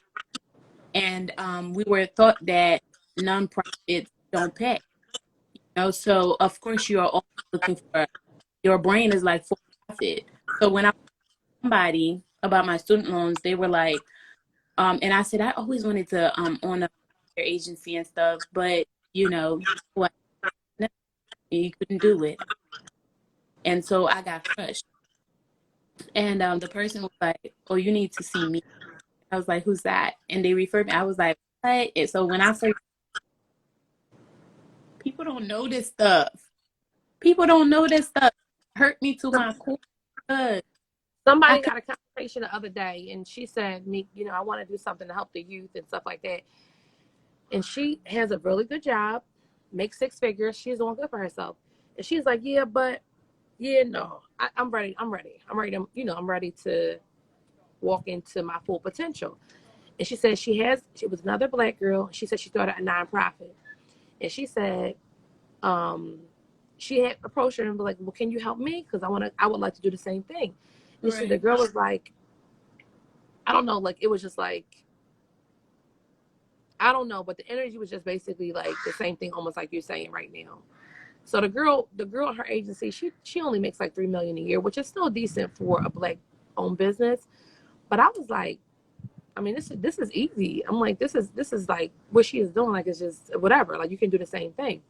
me. And we were taught that nonprofits don't pay. So of course you are always looking for, your brain is like for profit. So when I was somebody about my student loans, they were like, and I said I always wanted to own a agency and stuff, but what, you couldn't do it. And so I got crushed. And the person was like, "Oh, you need to see me." I was like, "Who's that?" And they referred me. I was like, "What?" And so when I say people don't know this stuff, people don't know this stuff. It hurt me to my core. I Somebody could. had a conversation the other day, and she said, "Me, I want to do something to help the youth and stuff like that." And she has a really good job, makes six figures. She's doing good for herself. And she's like, "Yeah, but no, I'm ready. I'm ready. I'm ready to, I'm ready to walk into my full potential." And she said she was another black girl. She said she started a nonprofit, and she said, um, she had approached her and be like, "Well, can you help me? Because I would like to do the same thing." And she said the Right. girl was like, I don't know, like it was just like, I don't know, but the energy was just basically like the same thing, almost like you're saying right now. So the girl in her agency, she only makes like 3 million a year, which is still decent for a black owned business. But I was like, I mean, this is easy. I'm like, this is like what she is doing. Like it's just whatever. Like you can do the same thing.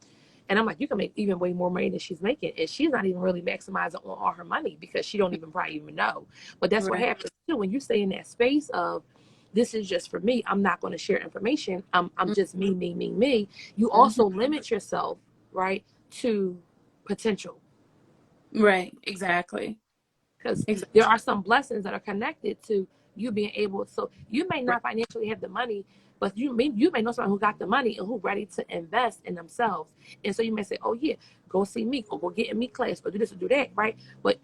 And I'm like, you can make even way more money than she's making, and she's not even really maximizing on all her money because she don't even probably even know. But that's what Right. happens too when you stay in that space of this is just for me. I'm not going to share information. I'm just me, me, me, me. You Mm-hmm. also limit yourself, right, to potential Right. Exactly. because Exactly. there are some blessings that are connected to you being able. So you may Right. not financially have the money, but you may know someone who got the money and who ready to invest in themselves. And so you may say, "Oh yeah, go see me, or go get in me class, or do this or do that," right? But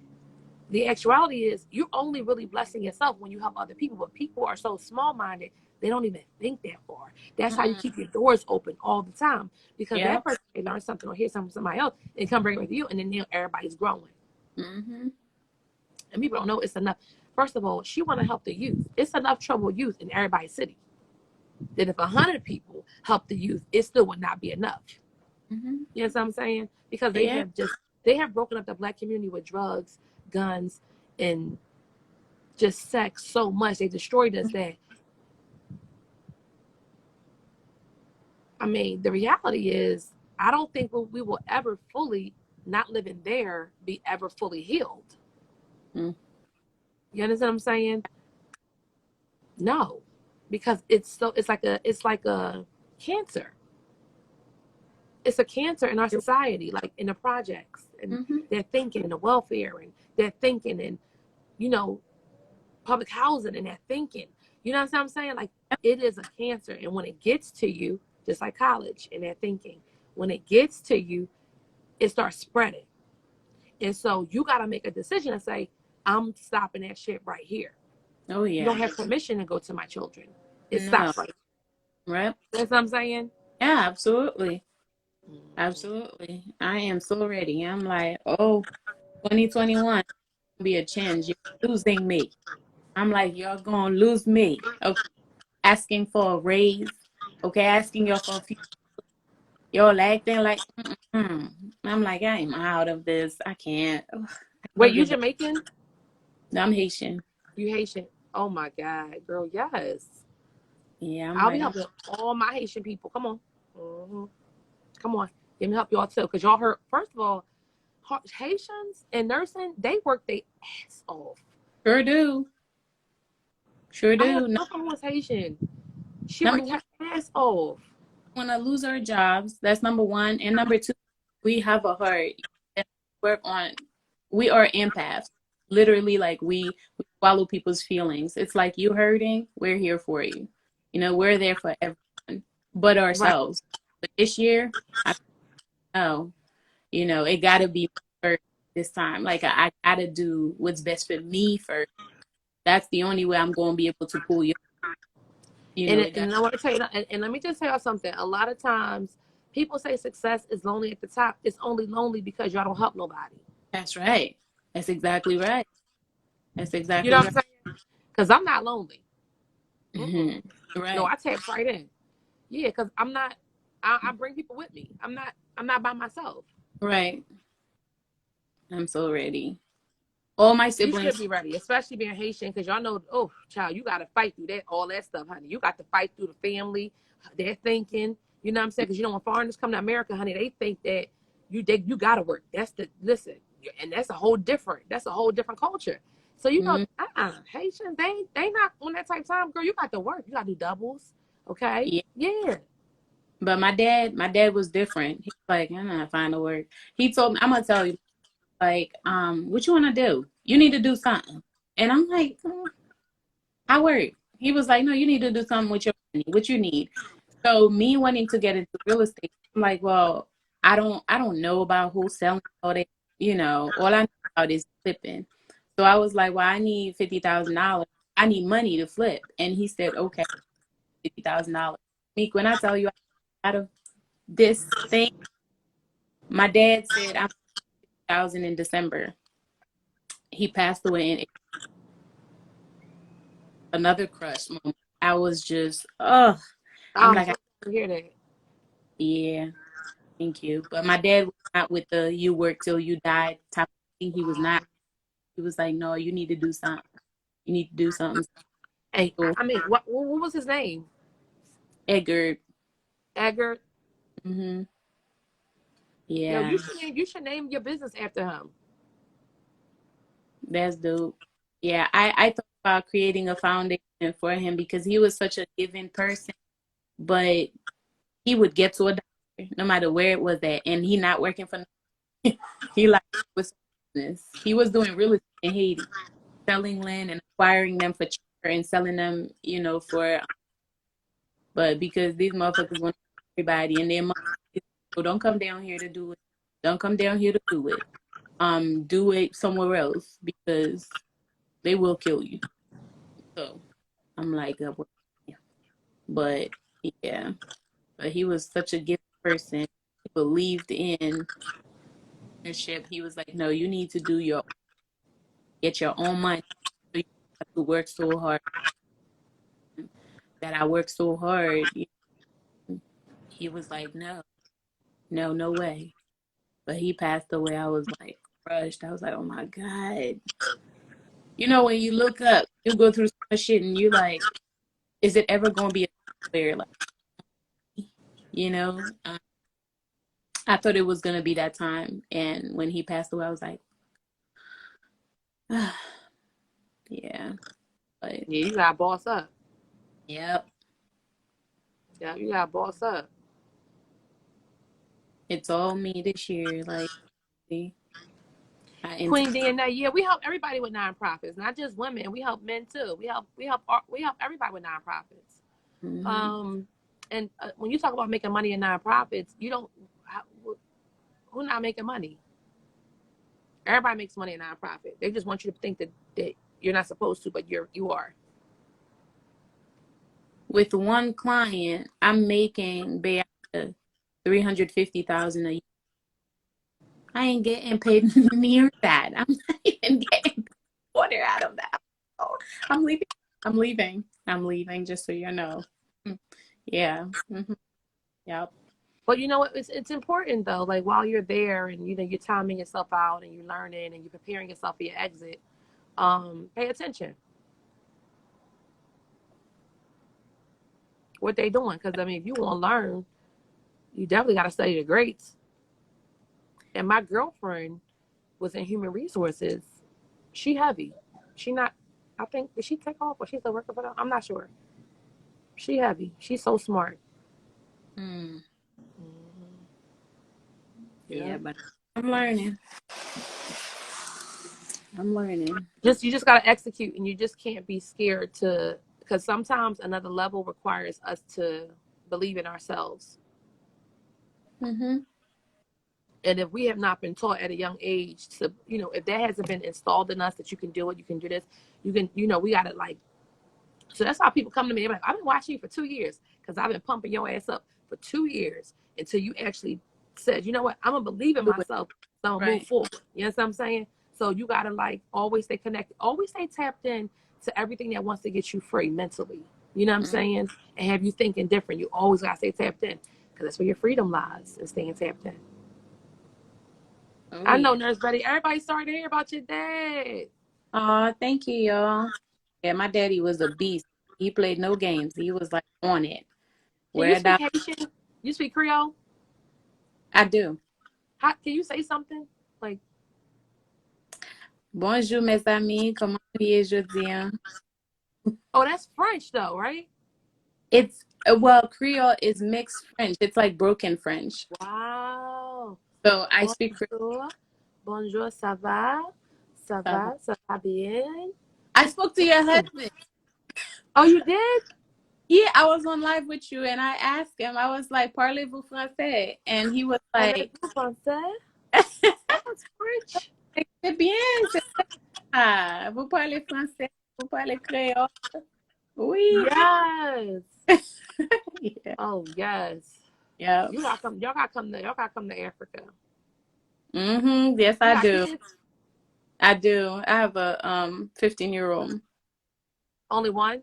the actuality is, you're only really blessing yourself when you help other people. But people are so small minded, they don't even think that far. That's how you Mm-mm. keep your doors open all the time because Yeah. that person may learn something or hear something from somebody else and come bring it with you, and then now everybody's growing. Mm-hmm. And people don't know it's enough. First of all, she want to help the youth. It's enough trouble youth in everybody's city. That if 100 people help the youth, it still would not be enough. Mm-hmm. You know what I'm saying? Because Yeah. they have broken up the black community with drugs, guns, and just sex so much. They destroyed us that, I mean, the reality is, I don't think we will ever fully, not living there, be ever fully healed. Mm-hmm. You understand what I'm saying? No, because it's like a cancer. It's a cancer in our society, like in the projects, and Mm-hmm. they're thinking in the welfare, and they're thinking in, you know, public housing, and they're thinking, you know what I'm saying? Like it is a cancer, and when it gets to you, just like college, and they're thinking, when it gets to you, it starts spreading, and so you got to make a decision and say, I'm stopping that shit right here. Oh You don't yeah. have permission to go to my children. It No. stops right. Right. That's what I'm saying. Yeah. Absolutely. Mhm. Absolutely. I am so ready. I'm like, oh, 2021 be a change. You're losing me. I'm like, you're gonna lose me. Okay. Asking for a raise. Okay, asking you for a few. You're acting like, mm-mm. I'm like, I'm out of this. I can't. Ugh, I Wait, love you you, but Jamaican? I'm Haitian. You Haitian? Oh my God, girl, yes. Yeah, I'm I'll be like, helping all my Haitian people. Come on. Hmm. Come on. Let me help y'all too. Because y'all heard, first of all, Haitians and nursing, they work their ass off. Sure do. Sure I had do. a girlfriend who was Haitian. She Number worked one, her ass off. want to lose our jobs. That's number one. And number two, we have a heart and work on. We are empaths. Literally, like we follow people's feelings. It's like you hurting, we're here for you. You know, we're there for everyone, but Right. ourselves. But this year, I know, you know, it got to be first this time. Like I got to do what's best for me first. That's the only way I'm going to be able to pull you. You know, it got. And I want to tell you, and let me just tell you something. A lot of times, people say success is lonely at the top. It's only lonely because y'all don't help nobody. That's right. That's exactly right. That's You know exactly what right. I'm saying? Because I'm not lonely. Mm-mm. Hmm. No, Right. I tap right in. Yeah, because I'm not. I bring people with me. I'm not. I'm not by myself. Right. I'm so ready. All my You should siblings. be ready, especially being Haitian, because y'all know, oh, child, you got to fight through that, all that stuff, honey. You got to fight through the family, their thinking. You know what I'm saying? Because you know when foreigners come to America, honey, they think that you got to work. That's the listen, and that's a whole different. That's a whole different culture. So you know, Mm, Haitians, they not on that type of time, girl. You got to work. You got to do doubles. Okay, yeah. yeah. But my dad was different. He's like, I'm not fine to work. He told me, I'm gonna tell you, like, what you wanna do? You need to do something. And I'm like, I work. He was like, no, you need to do something with your money. What you need? So me wanting to get into real estate, I'm like, well, I don't know about wholesaling all that. You know, all I know about is flipping. So I was like, well, I need $50,000. I need money to flip. And he said, okay, $50,000. Meek, when I tell you out of this thing, my dad said I'm 1,000 in December. He passed away in another crush moment. I was just, I'm I'm like, so sorry to hear that. yeah, thank you. But my dad was not with the you work till you die type of thing. He was not. He was like, no, you need to do something. You need to do something. Hey, So I mean, what was his name? Edgar, Edgar. hmm Yo, yeah, you should name your business after him. that's dope. Yeah, I thought about creating a foundation for him because he was such a giving person, but he would get to a doctor no matter where it was at, and he not working for. He like was business. He was doing real estate in Haiti, selling land and acquiring them for cheaper and selling them, you know, for. But because these motherfuckers want everybody and their money, so don't come down here to do it. Don't come down here to do it. Do it somewhere else because they will kill you. So I'm like, yeah. But yeah, but he was such a gifted person. He believed in ownership. He was like, no, you need to do your get your own money. So you have to work so hard. That I worked so hard. He was like, no, no, no way. But he passed away. I was like crushed. I was like, oh my God. You know, when you look up, you go through so much shit and you like, is it ever going to be a where like, you know? I thought it was going to be that time. And when he passed away, I was like, yeah. But Yeah, you got to boss up. yep, Yeah, you got to boss up. it's all me this year. Like, see, I enter. Queen DNA. Yeah, we help everybody with nonprofits, not just women. We help men too. We help everybody with nonprofits. Mhm. Um, and when you talk about making money in nonprofits, you don't how, who not making money. Everybody makes money in nonprofit. They just want you to think that you're not supposed to, but you are. With one client, I'm making 350,000 a year. I ain't getting paid near that. I'm not even getting quarter out of that. Oh, I'm leaving. I'm leaving. I'm leaving. Just so you know. Mm. Yeah. Yep. But you know what? It's important though. Like while you're there and you know you're timing yourself out and you're learning and you're preparing yourself for your exit. Pay attention what they doing because I mean if you want to learn, you definitely got to study the greats. And my girlfriend was in human resources. She heavy. She not. I think did she take off or she's still working for them? I'm not sure. She heavy. She's so smart. Mm. Yeah. Yeah, but I'm learning. I'm learning. Just you just gotta execute, and you just can't be scared to because sometimes another level requires us to believe in ourselves. Mm-hmm. And if we have not been taught at a young age to, if that hasn't been installed in us that you can do it, you can do this, you can, we gotta like. So that's how people come to me. They're like, I've been watching you for 2 years because I've been pumping your ass up for 2 years until you actually said, you know what, I'm gonna believe in Do it. myself. So I'm gonna move Right. forward. You know what I'm saying? So you gotta like always stay connected, always stay tapped in to everything that wants to get you free mentally. You know what I'm Mm. saying? And have you thinking different. You always gotta stay tapped in because that's where your freedom lies and staying tapped in. Oh I know, yeah. Nurse Betty. Everybody's sorry to hear about your dad. Oh, thank you, y'all. Yeah, my daddy was a beast. He played no games. He was like on it. Can you Where speak that Haitian? You speak Creole? I do. How, can you say something? Like, Bonjour, mes amis. Comment allez aujourd'hui? oh, that's French though, right? It's well, Creole is mixed French. It's like broken French. Wow. So I speak Creole. Bonjour. Bonjour, ça va? Ça va? Ça va bien? I spoke to your Hmm. husband. Oh, you did? Yeah, I was on live with you and I asked him, I was like, Parlez-vous français? And he was like, Parlez-vous français? Oh, that's French. C'est bien, c'est ça. Vous parlez français, vous parlez créole. Oui. Yes. Yeah. Oh, yes. Yeah. You gotta come. Y'all gotta come to Africa. Mm-hmm. Yes, You I got do. kids? I do. I have a 15-year-old. Only one?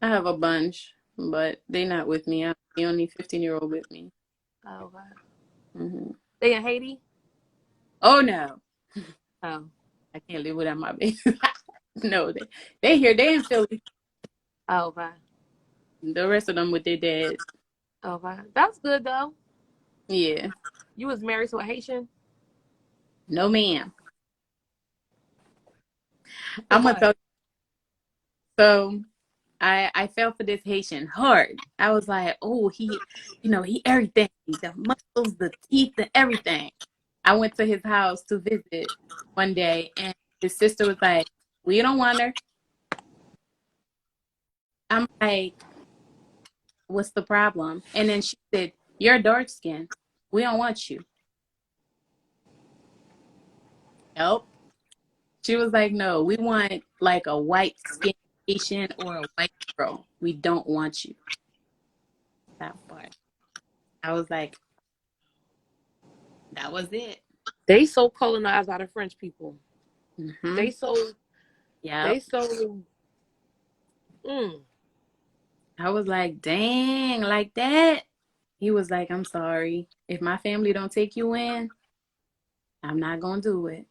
I have a bunch, but they not with me. I'm the only 15-year-old with me. Oh, wow. Mm-hmm. They in Haiti? Oh no. Oh. I can't live without my baby. No, they here. They in Philly. Oh, wow. The rest of them with their dad. Oh, wow. That's good though. Yeah. You was married to a Haitian? No ma'am. For I'm gonna what? tell you. So I fell for this Haitian hard. I was like, oh, he everything, the muscles, the teeth, the everything. I went to his house to visit one day, and his sister was like, "We don't want her." I'm like, "What's the problem?" And then she said, "You're dark skin. We don't want you." Nope. She was like, "No, we want like a white skin Haitian or a white girl. We don't want you." That part. I was like, that was it. They so colonized by the French people. Mm-hmm. They so they Yep. so mm. I was like, dang, like that. He was like, I'm sorry. If my family don't take you in, I'm not gonna do it.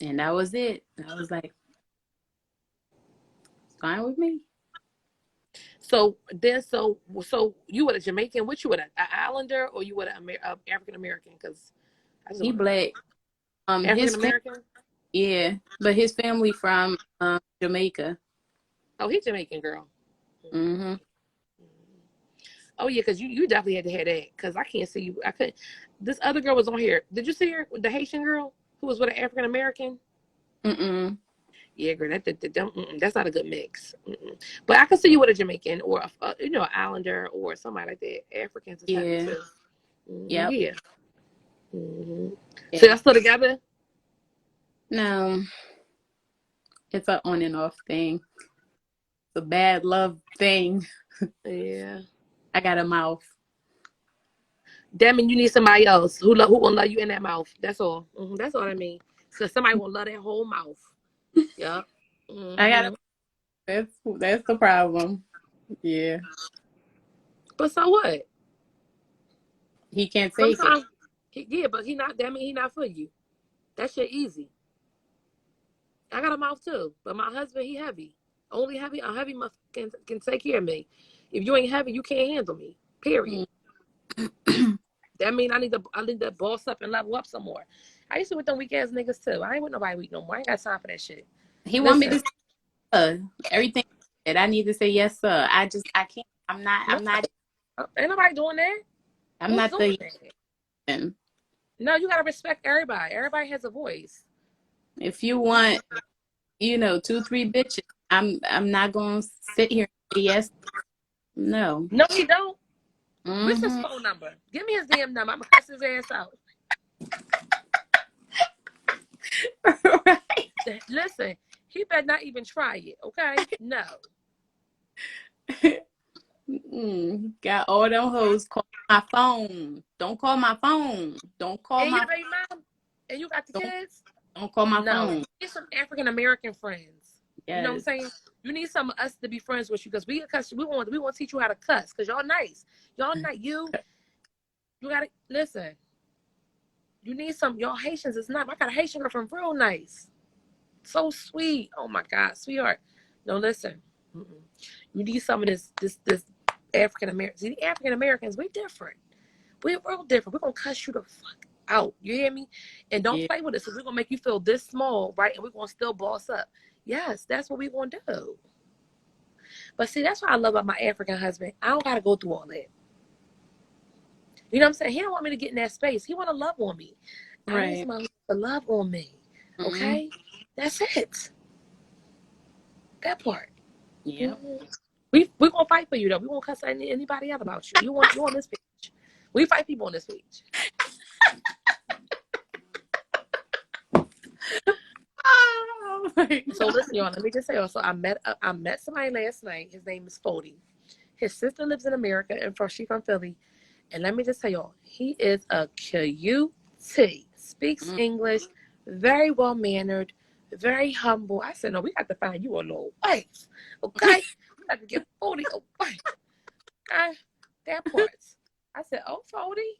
And that was it. I was like, it's fine with me. So you were a Jamaican? What you were an Islander or you were an African American? Because I just He want to know. black. African His family, American? yeah, but his family from Jamaica. Oh, he's Jamaican girl. Mm-hmm. Oh yeah, because you definitely had to have that. Because I can't see you. I couldn't. This other girl was on here. Did you see her? The Haitian girl who was with an African American. Mm-mm. Yeah, girl, that's not a good mix. Mm-mm. But I can see you with a Jamaican or an Islander or somebody like that. Africans is heavy Yeah. too. Yep. Yeah. hmm So Yeah. y'all still together? No, it's a on and off thing. It's a bad love thing. Yeah. I got a mouth. That mean you need somebody else who gonna love you in that mouth. That's all. That's all I mean. So somebody gonna love that whole mouth. Yeah. I got a hmm that's the problem. Yeah. But so what? He can't take it. Sometimes, yeah, but he not. That mean he not for you. That shit easy. I got a mouth too, but my husband he heavy. Only heavy a heavy mouth can take care of me. If you ain't heavy, you can't handle me. Period. Mm. That mean I need to boss up and level up some more. I used to with them weak ass niggas too. I ain't with nobody weak no more. I ain't got time for that shit. He want me Listen, to say everything that I need to say yes, sir. I can't. no, ain't nobody doing that. I'm Who's not doing the that? yes. No, you gotta respect everybody. Everybody has a voice. If you want, 2, 3 bitches, I'm not gonna sit here and say yes. No. No, he don't. What's his Mm-hmm. phone number? Give me his damn number. I'm gonna cuss his ass out. Right. Listen, he better not even try it. Okay? No. Got all them hoes call my phone. Don't call my phone. Don't call And you my the baby mom, and you got the don't kids. don't call my No, phone. get some African American friends. You know what I'm Yes. saying? You need some of us to be friends with you because we want to teach you how to cuss because y'all nice. Y'all not you gotta listen. You need some y'all Haitians is not. I got a Haitian girl from real nice, so sweet. Oh my God, sweetheart. No, listen. Mm-mm. You need some of this African American. See, the African Americans we different. We're real different. We're gonna cuss you the fuck out. You hear me? And don't Yeah. play with us. So we're gonna make you feel this small, right? And we're gonna still boss up. Yes, that's what we're gonna do. But see, that's what I love about my African husband. I don't gotta go through all that. You know what I'm saying? He don't want me to get in that space. He wanna love on me. I need Right. somebody to love on me. Mm-hmm. Okay? That's it. That part. Yep. Mhm. We gonna fight for you though. We won't cuss anybody out about you. You on this page. We fight people on this page. Oh my So listen, y'all. Let me just say. Also, I met somebody last night. His name is Fody. His sister lives in America, and she's from Philly. And let me just tell y'all, he is a cutie. Speaks God. English, very well mannered, very humble. I said, no, we got to find you a little wife, okay? We got to get Fody a wife. Okay? That part. I said, oh, Fody,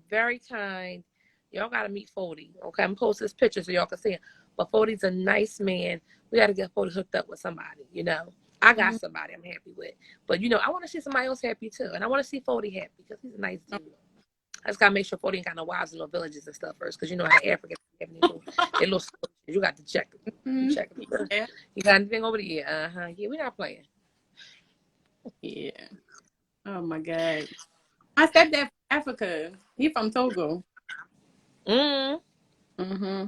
very kind. Y'all gotta meet Fody. Okay, I'm posting this picture so y'all can see him. But Fody's a nice man. We gotta get Fody hooked up with somebody. I got Mm-hmm. somebody I'm happy with. But I wanna see somebody else happy too. And I wanna see Fody happy because he's a nice dude. I just gotta make sure Fody ain't got no wives and no villages and stuff first. Cause you know how the Africans have they little you got to check them. You check them. Yeah. You got anything over there? Uh-huh. Yeah, we're not playing. Yeah. Oh my God. My stepdad from Africa. He from Togo. Mm. Mm-hmm.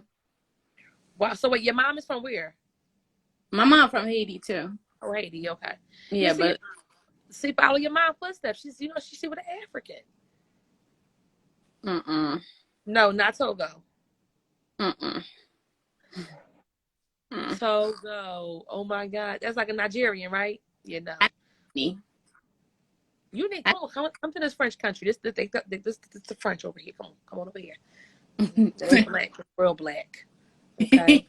Wow. So wait, your mom is from where? My mom from Haiti too. Oh, Haiti. Okay. You Yeah, see, but follow your mom's footsteps. She with an African. mm-mm. No, not Togo. Mm-mm. Mm. Togo. Oh my God, that's like a Nigerian, right? I need. You need I, come to this French country. This the French over here. Come on over here. They ain't black, they're real black. Okay.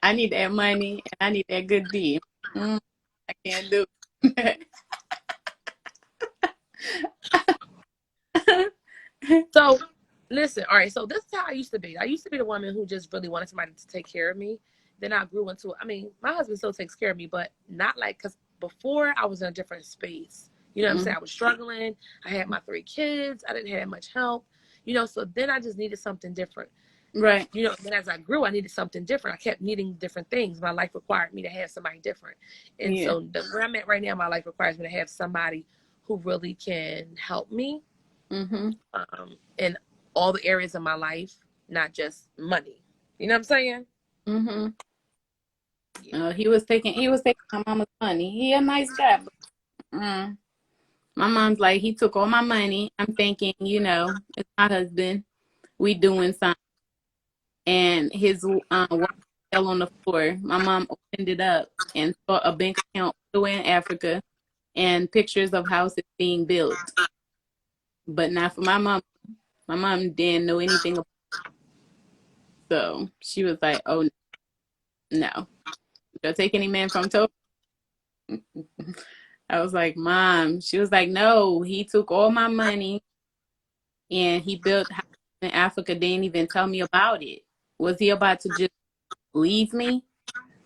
I need that money and I need that good D. I can't do. So listen, all right. So this is how I used to be. I used to be the woman who just really wanted somebody to take care of me. Then I grew into. I mean, my husband still takes care of me, but not like because before I was in a different space. You know what I'm Mhm. saying? I was struggling. I had my 3 kids. I didn't have much help. So then I just needed something different. Right. Then as I grew, I needed something different. I kept needing different things. My life required me to have somebody different. And Yeah. so where I'm at right now, my life requires me to have somebody who really can help me Mhm. in all the areas of my life, not just money. You know what I'm saying? Mhm. Yeah. He was taking my mama's money. He a nice guy, but my mom's like he took all my money. I'm thinking, it's my husband. We doing something, and his wallet fell on the floor. My mom opened it up and saw a bank account all the way in Africa and pictures of houses being built, but not for my mom. My mom didn't know anything about it. So she was like, "Oh no, don't take any man from Togo." I was like, "Mom," she was like, "No, he took all my money and he built houses in Africa. Didn't even tell me about it. Was he about to just leave me?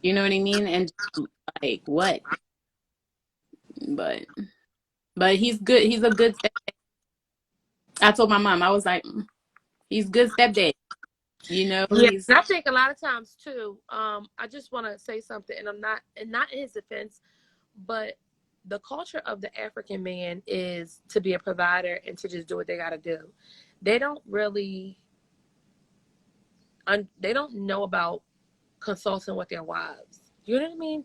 You know what I mean? And just, like what?" But he's good. He's a good step. I told my mom, I was like, "He's good stepdad." You know, Yeah, he's and I think a lot of times too. I just want to say something, and not in his defense, but the culture of the African man is to be a provider and to just do what they got to do. They don't really, they don't know about consulting with their wives. You know what I mean?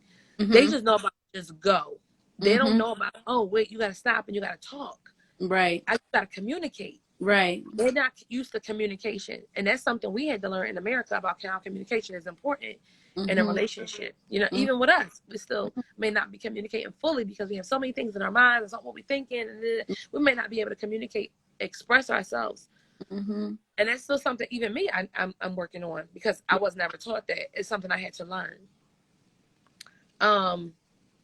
They mm-hmm, just know about just go. They don't mm-hmm, know about, oh wait, you got to stop and you got to talk. right, I got to communicate. right, They're not used to communication, and that's something we had to learn in America about how communication is important in a mm-hmm, relationship. You know, mm-hmm, even with us, we still may not be communicating fully because we have so many things in our minds and so what we're thinking, and we may not be able to communicate, express ourselves. mm-hmm, And that's still something even me I'm working on because I was never taught that. It's something I had to learn. Um,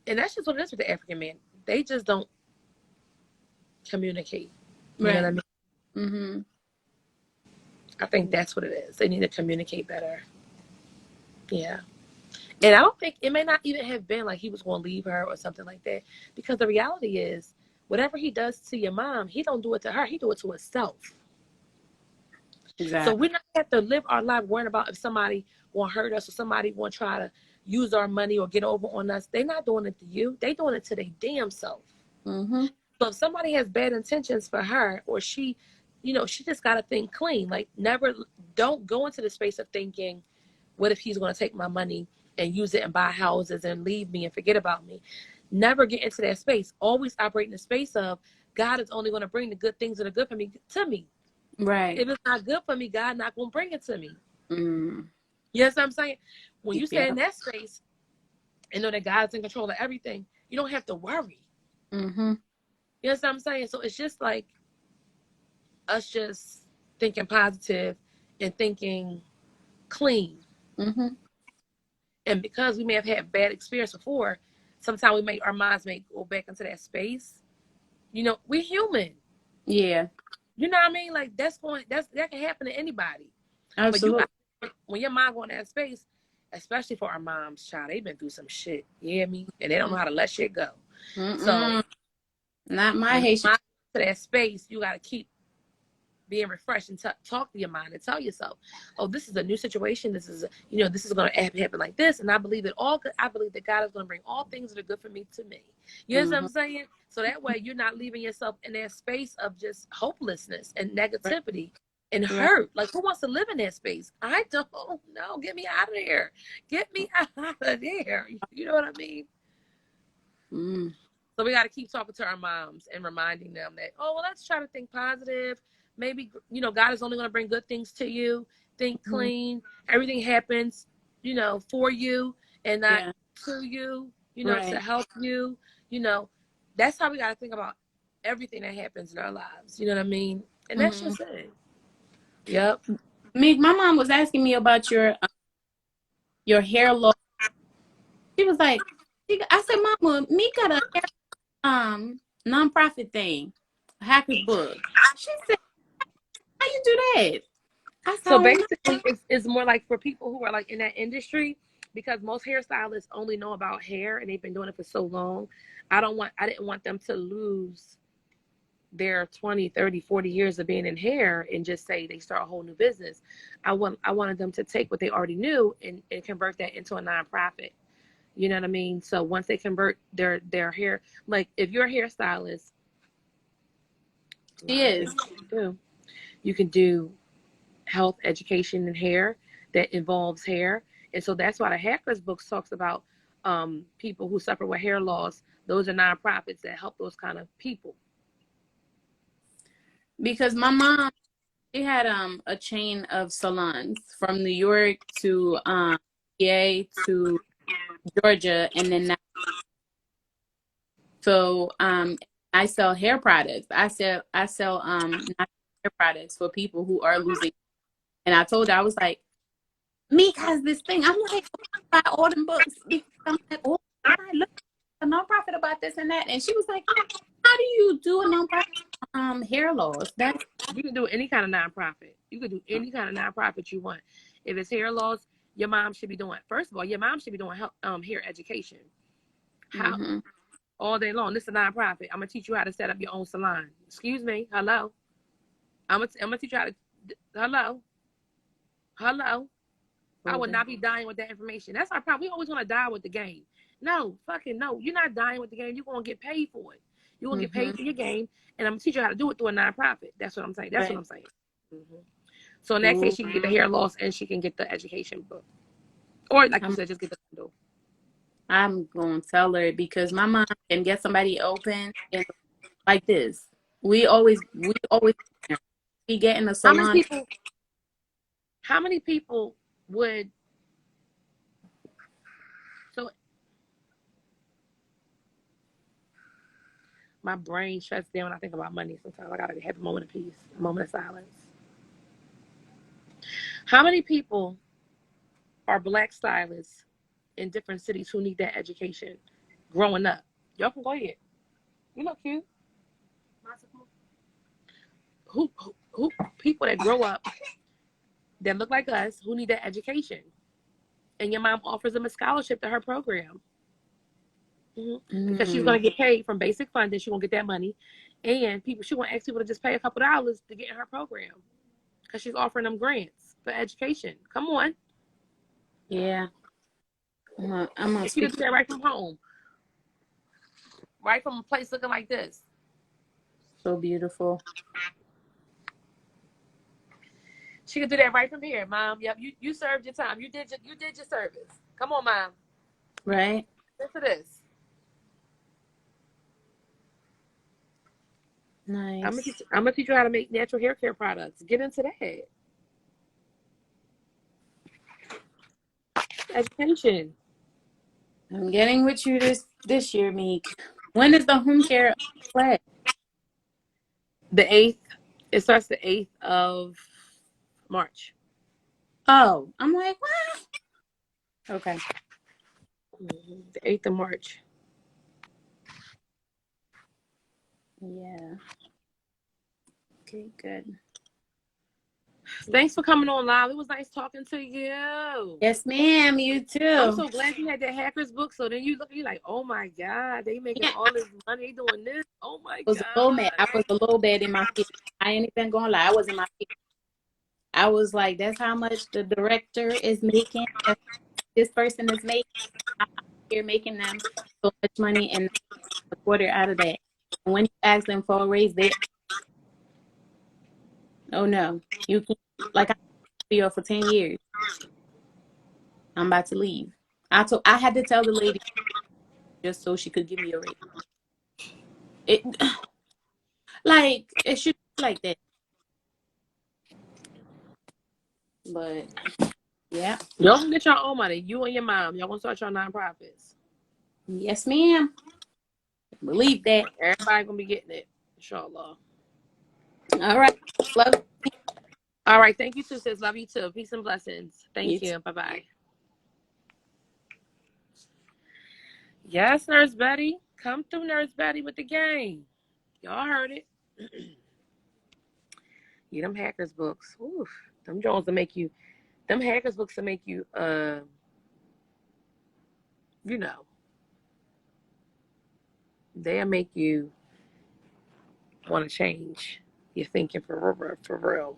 and that's just what it is with the African man. They just don't communicate. You know what right, I mean? mm-hmm, I think that's what it is. They need to communicate better. Yeah. And I don't think it may not even have been like he was going to leave her or something like that, because the reality is, whatever he does to your mom, he don't do it to her. He do it to himself. So exactly, we not have to live our life worrying about if somebody want to hurt us or somebody want to try to use our money or get over on us. They're not doing it to you. They doing it to their damn self. mm-hmm, So if somebody has bad intentions for her, or she, she just got to think clean. Like, never, don't go into the space of thinking, what if he's going to take my money and use it and buy houses and leave me and forget about me? Never get into that space. Always operate in the space of, God is only going to bring the good things that are good for me to me. right, If it's not good for me, God not going to bring it to me. mm, You know what I'm saying? When you stay yeah, in that space and know that God's in control of everything, you don't have to worry. mm-hmm, You know what I'm saying? So it's just like us just thinking positive and thinking clean. mm-hmm, And because we may have had bad experience before, sometimes our minds may go back into that space. We're human. yeah, You know what I mean? Like, that can happen to anybody. But absolutely, when your mind go in that space, especially for our moms, child, they've been through some shit. You hear me? And they don't know how to let shit go. So mm-mm, not my when your Haitian, mind goes to that space, you got to keep being refreshed and talk to your mind and tell yourself, oh, this is a new situation. This is this is going to happen like this, and I believe that I believe that God is going to bring all things that are good for me to me. You know what mm-hmm, I'm saying? So that way you're not leaving yourself in that space of just hopelessness and right, negativity and right, hurt. Like, who wants to live in that space? I don't know. Get me out of there. Get me out of there. You know what I mean? mm, So we got to keep talking to our moms and reminding them that, oh, well, let's try to think positive. Maybe, God is only going to bring good things to you. Think mm-hmm, clean. Everything happens, for you and not yeah, to you, to right, help you. You know, that's how we got to think about everything that happens in our lives. You know what I mean? And that's mm-hmm. just it. Yep. Meek, my mom was asking me about your hair loss. She was like, I said, Mama, Meek got a hair nonprofit thing, Hacker's Book. She said, how you do that? I said, So oh, no. basically, it's more like for people who are like in that industry, because most hairstylists only know about hair and they've been doing it for so long. I didn't want them to lose their 20, 30, 40 years of being in hair and just say they start a whole new business. I wanted them to take what they already knew and convert that into a nonprofit. You know what I mean? So once they convert their hair, like if you're a hairstylist, a She lot of is. things you can do health education and hair that involves hair. And so that's why the Hackers books talks about people who suffer with hair loss. Those are nonprofits that help those kind of people. Because my mom, she had a chain of salons from New York to PA to Georgia, and then now, so I sell hair products. I sell natural hair products for people who are losing. And I told her, I was like, Meek has this thing. I'm like, buy all them books because I'm like, oh, I look a nonprofit about this and that. And she was like, how do you do a nonprofit hair loss? That's You can do any kind of nonprofit. You can do any kind of nonprofit you want. If it's hair loss, your mom should be doing. First of all, your mom should be doing hair education. How mm-hmm. all day long. This is a nonprofit. I'm gonna teach you how to set up your own salon. Excuse me. Hello. I'm gonna teach you how to. Hello. Hello. I would Golden. not be dying with that information. That's our problem. We always want to die with the game. No, fucking no. You're not dying with the game. You're going to get paid for it. You're going to get Mm-hmm. paid for your game, and I'm going to teach you how to do it through a nonprofit. That's what I'm saying. That's what Right. I'm saying. Mm-hmm. So in that case, Cool. she can get the hair loss and she can get the education book. Or, like you I'm said, just get the Kindle. I'm going to tell her because my mom can get somebody open and like this. We always be getting a How many salon. people, how many people would, so my brain shuts down when I think about money sometimes. I got to have a moment of peace, a moment of silence. How many people are black stylists in different cities who need that education growing up? Y'all can go ahead. You look cute. Who people that grow up that look like us who need that education, and your mom offers them a scholarship to her program. Because she's Mm, going to get paid from basic funding. She's going to get that money, and she want to ask people to just pay a couple dollars to get in her program because she's offering them grants for education. Come on, yeah. I'm gonna and she can speak do that right from home, right from a place looking like this. so beautiful. She can do that right from here, Mom. Yep, you served your time. You did your service. Come on, Mom. Right? Listen to this. Nice. I'm gonna teach you how to make natural hair care products. Get into that education. I'm getting with you this year, Meek. When is the home care class? The 8th. It starts the 8th of March. Oh, I'm like, what? Okay. The 8th of March. Yeah. Okay, good. Thanks for coming on live. It was nice talking to you. Yes, ma'am. You I'm too. so glad you had that hackers book. So then you like, oh my God, they making Yeah, all this money doing this. Oh my I was a little mad. God. I was a little bad in my feelings. I ain't even gonna lie. I was in my feelings. I was like, that's how much the director is making. That's this person is making. I'm here making them so much money and a quarter out of that. And when you ask them for a raise, oh no, you can like I be here for 10 years. I'm about to leave. I had to tell the lady just so she could give me a raise. It like it should be like that. But yeah. Y'all can get your own money. You and your mom. Y'all gonna start your nonprofits. Yes, ma'am. Believe that. Everybody gonna be getting it. Inshallah. All right. Love All right. Thank you too, sis. Love you too. Peace and blessings. you Thank too. you. Bye bye. Yes, Nurse Betty. Come through, Nurse Betty, with the game. Y'all heard it. Yeah, them hackers books. Oof. Them Jones to make you. Them hackers books to make you. You know, they'll make you want to change your thinking for real. For real.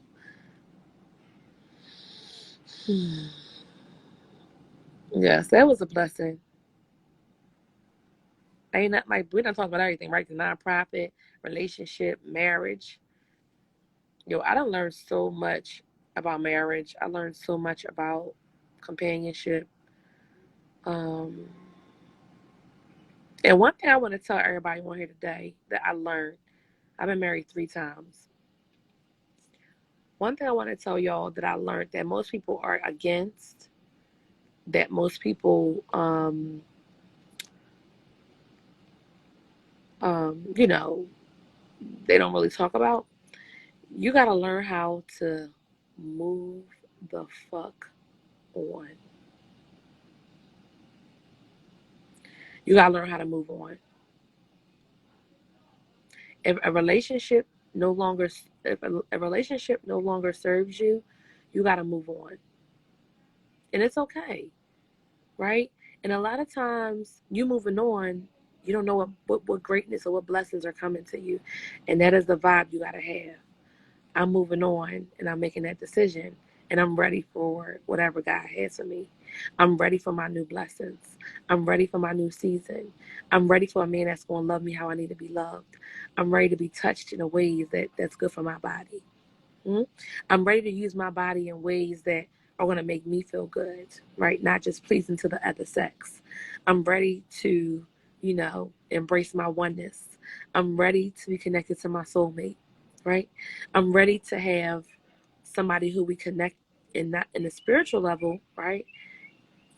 Yes, that was a blessing. Ain't not like we don't talk about everything, right? The nonprofit, relationship, marriage. Yo, I done learned so much about marriage. I learned so much about companionship. Um, and one thing I want to tell everybody on here today that I learned. I've been married 3 times. One thing I want to tell y'all that I learned that most people are against, that most people, you know, they don't really talk about. You got to learn how to move the fuck on. You got to learn how to move on. If a relationship no longer, if a relationship no longer serves you, you got to move on. And it's okay, right? And a lot of times you moving on, you don't know what greatness or what blessings are coming to you. And that is the vibe you got to have. I'm moving on and I'm making that decision. And I'm ready for whatever God has for me. I'm ready for my new blessings. I'm ready for my new season. I'm ready for a man that's going to love me how I need to be loved. I'm ready to be touched in a ways that's good for my body. Mm-hmm. I'm ready to use my body in ways that are going to make me feel good, right? Not just pleasing to the other sex. I'm ready to, embrace my oneness. I'm ready to be connected to my soulmate, right? I'm ready to have somebody who we connect in that in the spiritual level, right?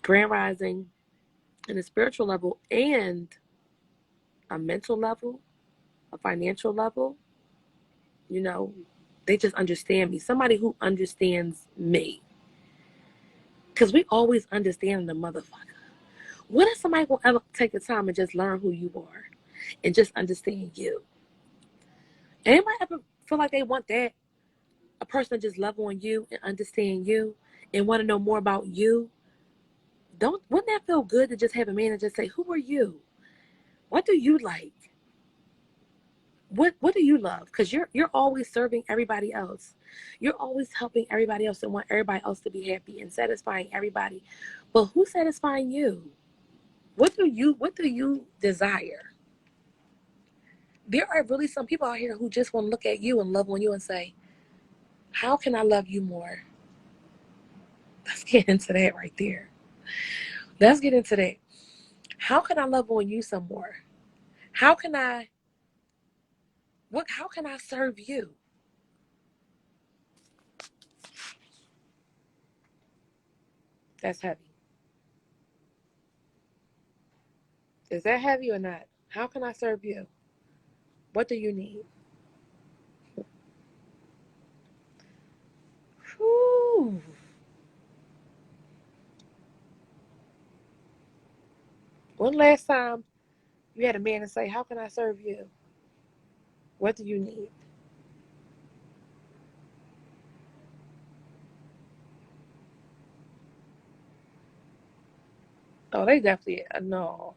Grand rising in the spiritual level and a mental level, a financial level, you know, they just understand me. Somebody who understands me. Because we always understand the motherfucker. What if somebody will ever take the time and just learn who you are and just understand you? Anybody ever feel like they want that? A person to just love on you and understand you and want to know more about you? Wouldn't that feel good to just have a man and just say, who are you? What do you like? What do you love? Because you're always serving everybody else. You're always helping everybody else and want everybody else to be happy and satisfying everybody. But who's satisfying you? What do you desire? There are really some people out here who just want to look at you and love on you and say, how can I love you more? Let's get into that right there. Let's get into that. How can I love on you some more? How can I serve you? That's heavy. Is that heavy or not? How can I serve you? What do you need? Whew. When last time you had a man to say, how can I serve you? What do you need? Oh, they definitely, no.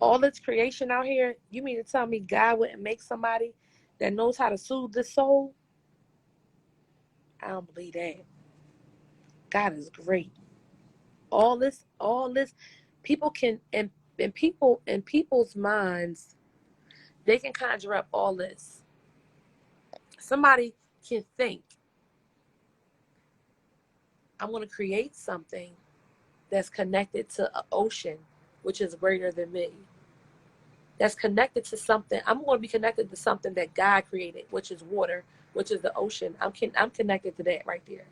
All this creation out here, you mean to tell me God wouldn't make somebody that knows how to soothe the soul? I don't believe that. God is great. All this, people can, and people, in people's minds, they can conjure up all this. Somebody can think, I'm going to create something that's connected to an ocean, which is greater than me. That's connected to something. I'm going to be connected to something that God created, which is water, which is the ocean. I'm connected to that right there.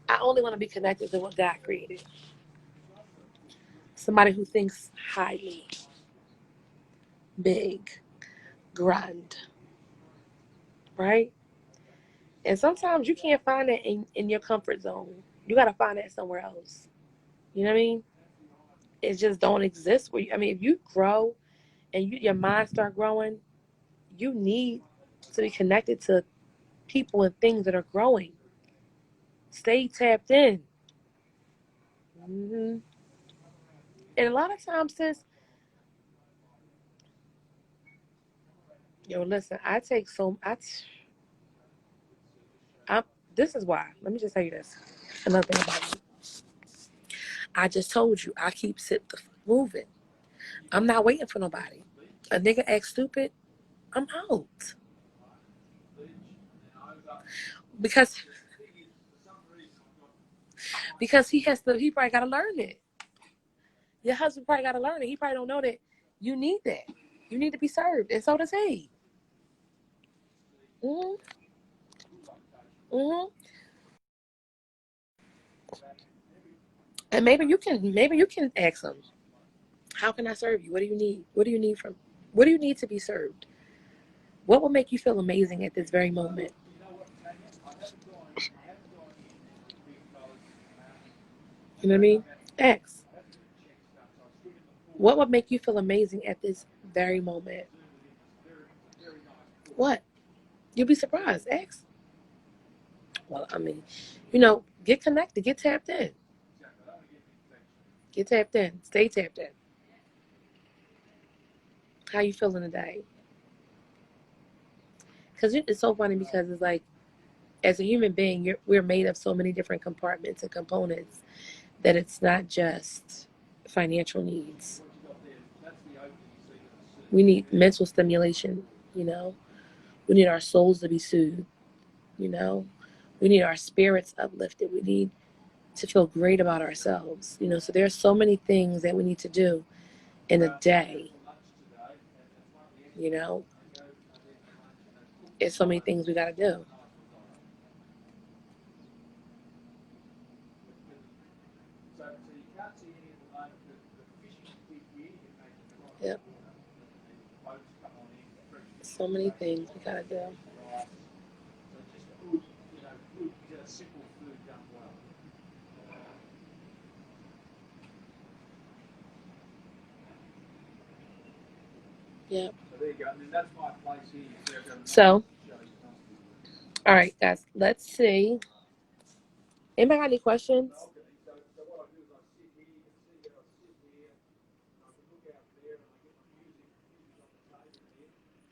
I only want to be connected to what God created. Somebody who thinks highly, big, grand, right? And sometimes you can't find that in your comfort zone. You got to find that somewhere else. You know what I mean? It just don't exist where you, I mean, if you grow and your mind start growing, you need to be connected to people and things that are growing. Stay tapped in. And a lot of times, sis, listen, I this is why. Let me just tell you this. Another thing about me. I just told you, I keep moving. I'm not waiting for nobody. A nigga act stupid, I'm out. Because he probably gotta learn it. Your husband probably gotta learn it. He probably don't know that you need that. You need to be served. And so does he. hmm hmm And maybe you can ask him, how can I serve you? What do you need? What do you need to be served? What will make you feel amazing at this very moment? You know what I mean? Ask. What would make you feel amazing at this very moment? What? You'll be surprised. Ask. Well, I mean, get connected, get tapped in. Get tapped in. Stay tapped in. How you feeling today? Because it's so funny because it's like, as a human being, we're made of so many different compartments and components that it's not just financial needs. We need mental stimulation, you know. We need our souls to be soothed, you know. We need our spirits uplifted. We need to feel great about ourselves, you know. So there's so many things that we need to do in a day, you know. There's so many things we got to do. Yep. So many things we got to do. Yep. So, all right, guys, let's see. Anybody got any questions?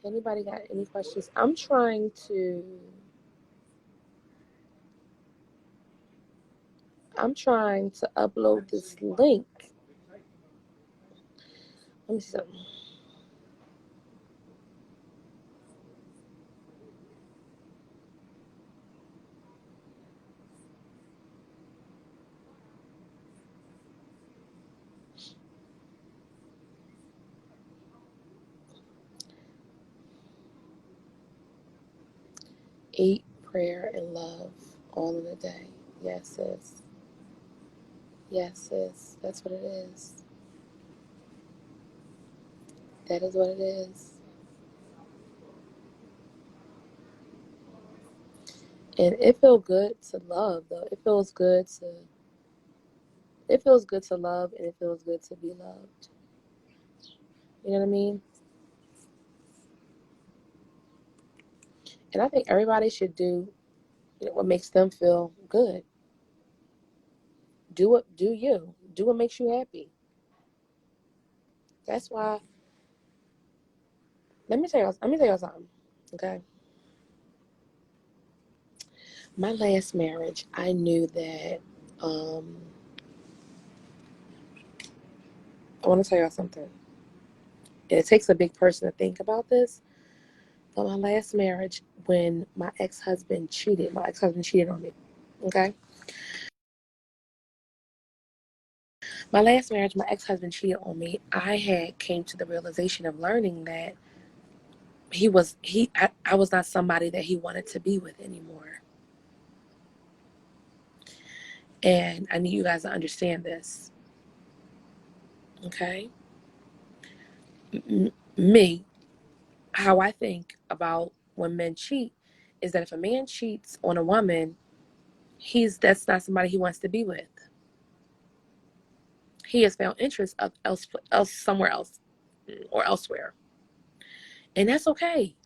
Anybody got any questions? I'm trying to upload this link. Let me see something. Eat, prayer, and love all in a day. Yes, sis. Yes, sis. That's what it is. That is what it is. And it feels good to love, though. It feels good to love, and it feels good to be loved. You know what I mean? And I think everybody should do, you know, what makes them feel good. Do what makes you happy. That's why. Let me tell you something. Okay. My last marriage, I knew that. I want to tell y'all something. And it takes a big person to think about this. But my last marriage, when my ex-husband cheated on me. Okay. My last marriage, my ex-husband cheated on me. I had came to the realization of learning that I was not somebody that he wanted to be with anymore. And I need you guys to understand this. Okay. Me, how I think about when men cheat is that if a man cheats on a woman, that's not somebody he wants to be with. He has found interest else somewhere else or elsewhere. And that's okay.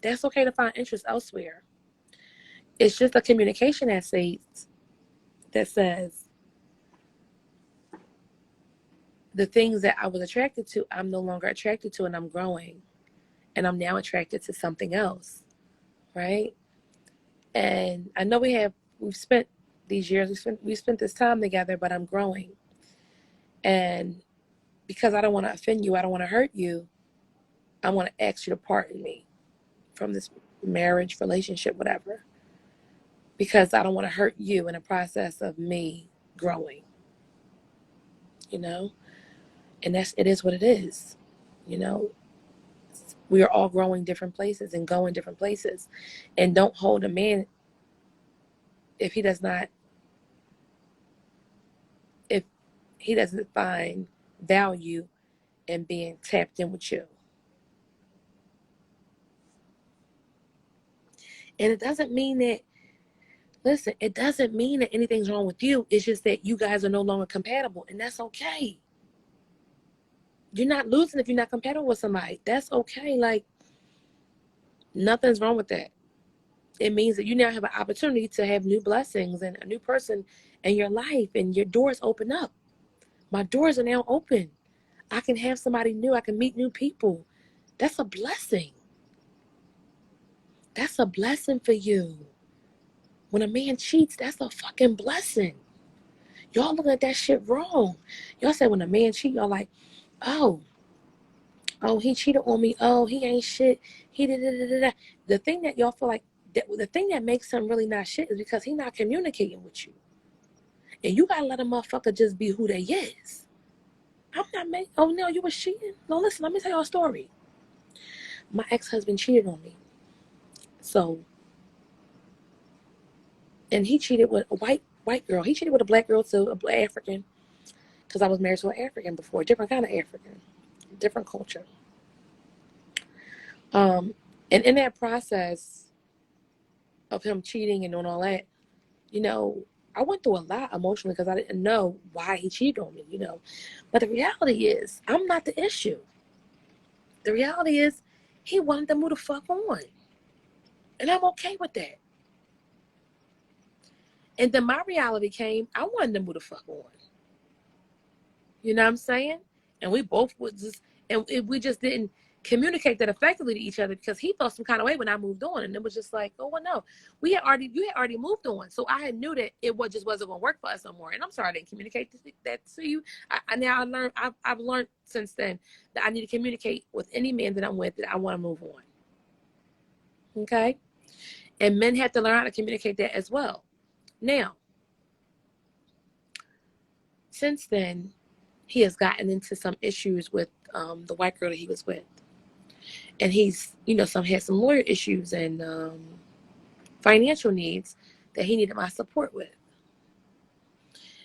That's okay to find interest elsewhere. It's just a communication that says the things that I was attracted to, I'm no longer attracted to, and I'm growing. And I'm now attracted to something else. Right? And I know we've spent these years, we spent this time together, but I'm growing. And because I don't want to offend you, I don't want to hurt you, I want to ask you to pardon me from this marriage, relationship, whatever. Because I don't want to hurt you in the process of me growing. You know? And it is what it is. You know? We are all growing different places and going different places. And don't hold a man if he doesn't find value in being tapped in with you. And it doesn't mean that, listen, it doesn't mean that anything's wrong with you. It's just that you guys are no longer compatible, and that's okay. You're not losing if you're not compatible with somebody. That's okay. Like, nothing's wrong with that. It means that you now have an opportunity to have new blessings and a new person in your life, and your doors open up. My doors are now open. I can have somebody new. I can meet new people. That's a blessing. That's a blessing for you. When a man cheats, that's a fucking blessing. Y'all look at that shit wrong. Y'all say when a man cheats, y'all like, oh, oh, he cheated on me. Oh, he ain't shit. He did da. The thing that y'all feel like, the thing that makes him really not shit is because he not communicating with you. And you gotta let a motherfucker just be who they is. I'm not making, oh no, you was cheating? No, listen, let me tell y'all a story. My ex-husband cheated on me. So, and he cheated with a white girl. He cheated with a black girl too, a black African. Because I was married to an African before, different kind of African, different culture. And in that process of him cheating and doing all that, you know, I went through a lot emotionally because I didn't know why he cheated on me, you know. But the reality is, I'm not the issue. The reality is, he wanted to move the fuck on. And I'm okay with that. And then my reality came, I wanted to move the fuck on. You know what I'm saying? And we both would just, and we just didn't communicate that effectively to each other because he felt some kind of way when I moved on. And it was just like, oh, well, no, you had already moved on. So I knew that it just wasn't going to work for us no more. And I'm sorry I didn't communicate that to you. I've learned since then that I need to communicate with any man that I'm with that I want to move on. Okay? And men have to learn how to communicate that as well. Now, since then, he has gotten into some issues with the white girl that he was with. And he's, had some lawyer issues and financial needs that he needed my support with.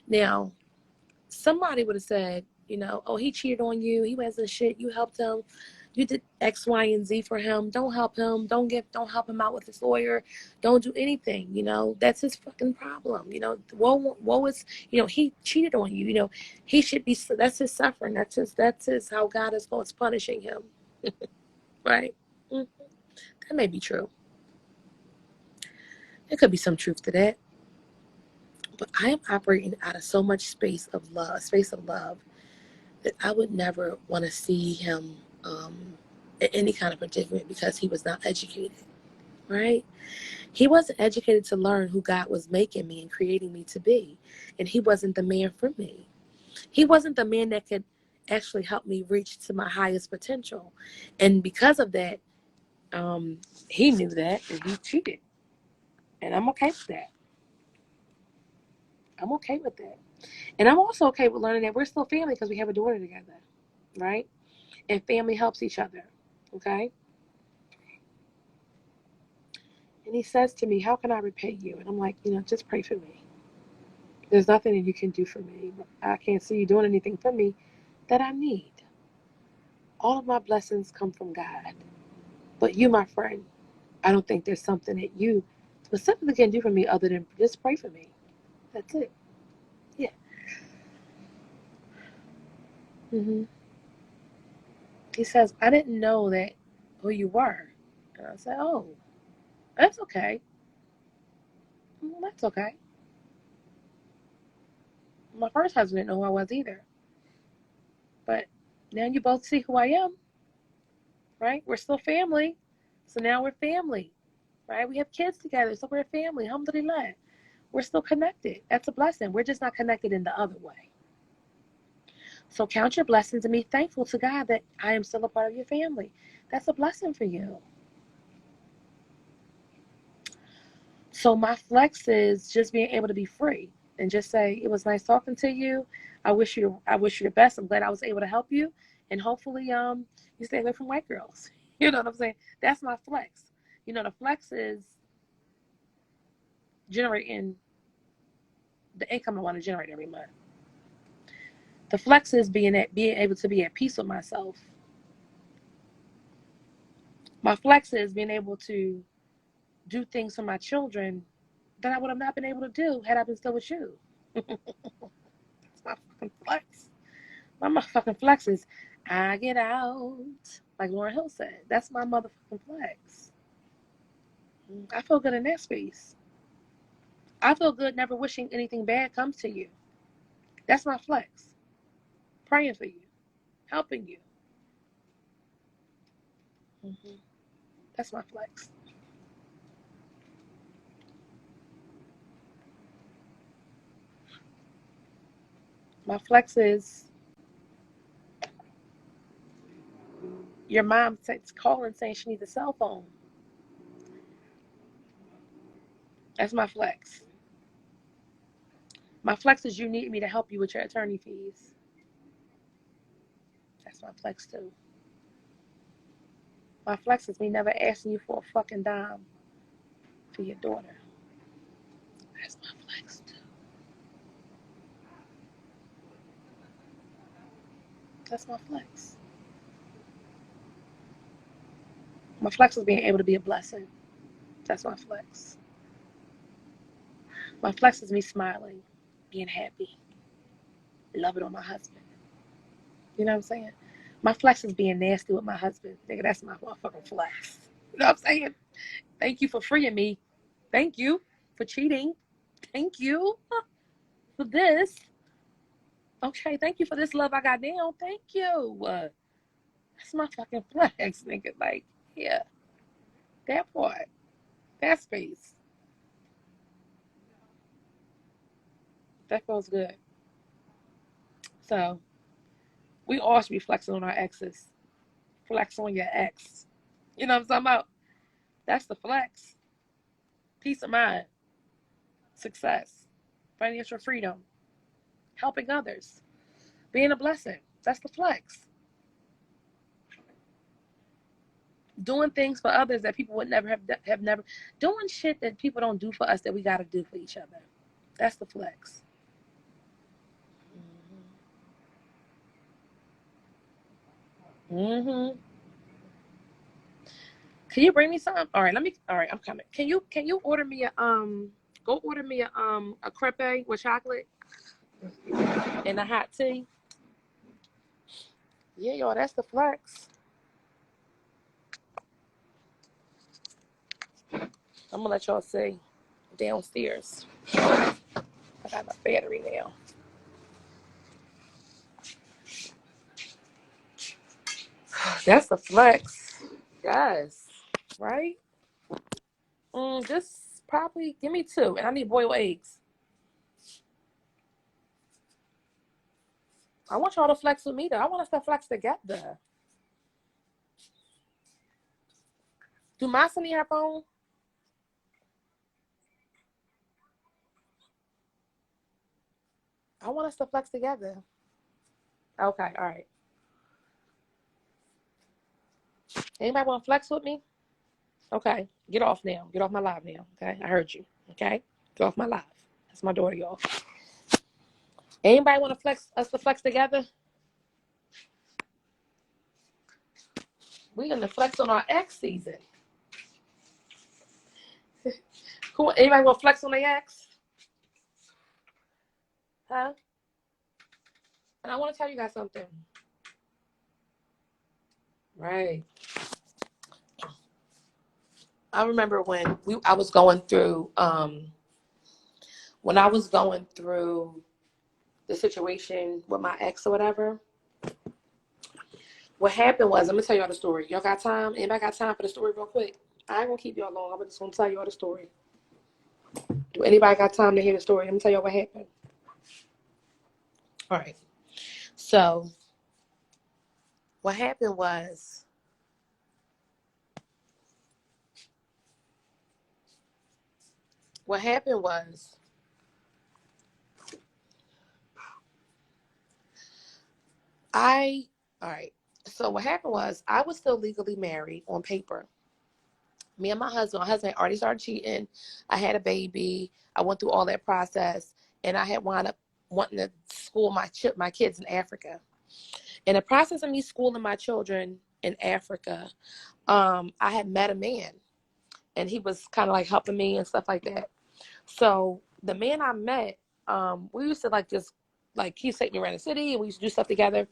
Now, somebody would have said, oh, he cheated on you. He wasn't shit. You helped him. You did X, Y, and Z for him. Don't help him. Don't help him out with his lawyer. Don't do anything. That's his fucking problem. Woe is, he cheated on you. He should be, that's his suffering. That's his, how God is punishing him. Right? Mm-hmm. That may be true. There could be some truth to that. But I am operating out of so much space of love, that I would never want to see him in any kind of predicament because he was not educated, right? He wasn't educated to learn who God was making me and creating me to be. And he wasn't the man for me. He wasn't the man that could actually help me reach to my highest potential. And because of that, he knew that and he cheated. And I'm okay with that. I'm okay with that. And I'm also okay with learning that we're still family because we have a daughter together, right? And family helps each other, okay? And he says to me, how can I repay you? And I'm like, just pray for me. There's nothing that you can do for me. I can't see you doing anything for me that I need. All of my blessings come from God. But you, my friend, I don't think there's something that you specifically can do for me other than just pray for me. That's it. Yeah. Mm-hmm. He says, I didn't know that who you were. And I said, oh, that's okay. Well, that's okay. My first husband didn't know who I was either. But now you both see who I am, right? We're still family. So now we're family, right? We have kids together, so we're a family. Alhamdulillah. We're still connected. That's a blessing. We're just not connected in the other way. So count your blessings and be thankful to God that I am still a part of your family. That's a blessing for you. So my flex is just being able to be free and just say, it was nice talking to you. I wish you the best. I'm glad I was able to help you. And hopefully you stay away from white girls. You know what I'm saying? That's my flex. The flex is generating the income I want to generate every month. The flex is being able to be at peace with myself. My flex is being able to do things for my children that I would have not been able to do had I been still with you. That's my fucking flex. My motherfucking flex is I get out, like Lauryn Hill said. That's my motherfucking flex. I feel good in that space. I feel good never wishing anything bad comes to you. That's my flex. Praying for you, helping you. That's my flex. My flex is your mom calling saying she needs a cell phone. That's my flex. My flex is you need me to help you with your attorney fees. That's my flex too. My flex is me never asking you for a fucking dime for your daughter. That's my flex too. That's my flex. My flex is being able to be a blessing. That's my flex. My flex is me smiling, being happy, loving on my husband. You know what I'm saying? My flex is being nasty with my husband. Nigga, that's my motherfucking flex. You know what I'm saying? Thank you for freeing me. Thank you for cheating. Thank you for this. Okay, thank you for this love I got now. Thank you. That's my fucking flex, nigga. Like, yeah, that part, that space. That feels good. So, we all should be flexing on our exes. Flex on your ex. You know what I'm talking about? That's the flex. Peace of mind, success, financial freedom, helping others, being a blessing. That's the flex. Doing things for others that people would never have never. Doing shit that people don't do for us that we got to do for each other. That's the flex. Mm-hmm. Can you bring me some? All right, all right, I'm coming. Can you order me go order me a crepe with chocolate and a hot tea? Yeah, y'all, that's the flex. I'm gonna let y'all see downstairs. I got my battery now. That's the flex. Yes. Right? Just probably give me 2. And I need boiled eggs. I want y'all to flex with me though. I want us to flex together. Do Masa need her phone? I want us to flex together. Okay, all right. Anybody want to flex with me? Okay, get off now. Get off my live now. Okay, I heard you. Okay, get off my live. That's my daughter, y'all. Anybody want to flex us to flex together? We're gonna flex on our ex season. Cool. Anybody want to flex on their ex? Huh? And I want to tell you guys something. Right. I remember when I was going through the situation with my ex or whatever. What happened was, I'm gonna tell y'all the story. Y'all got time? Anybody got time for the story real quick? I ain't gonna keep y'all long. I'm just gonna tell y'all the story. Do anybody got time to hear the story? Let me tell y'all what happened. All right. So what happened was all right. So what happened was I was still legally married on paper. Me and my husband already started cheating. I had a baby. I went through all that process, and I had wound up wanting to school my kids in Africa. In the process of me schooling my children in Africa, I had met a man, and he was kind of like helping me and stuff like that. So the man I met, we used to he used to take me around the city, and we used to do stuff together.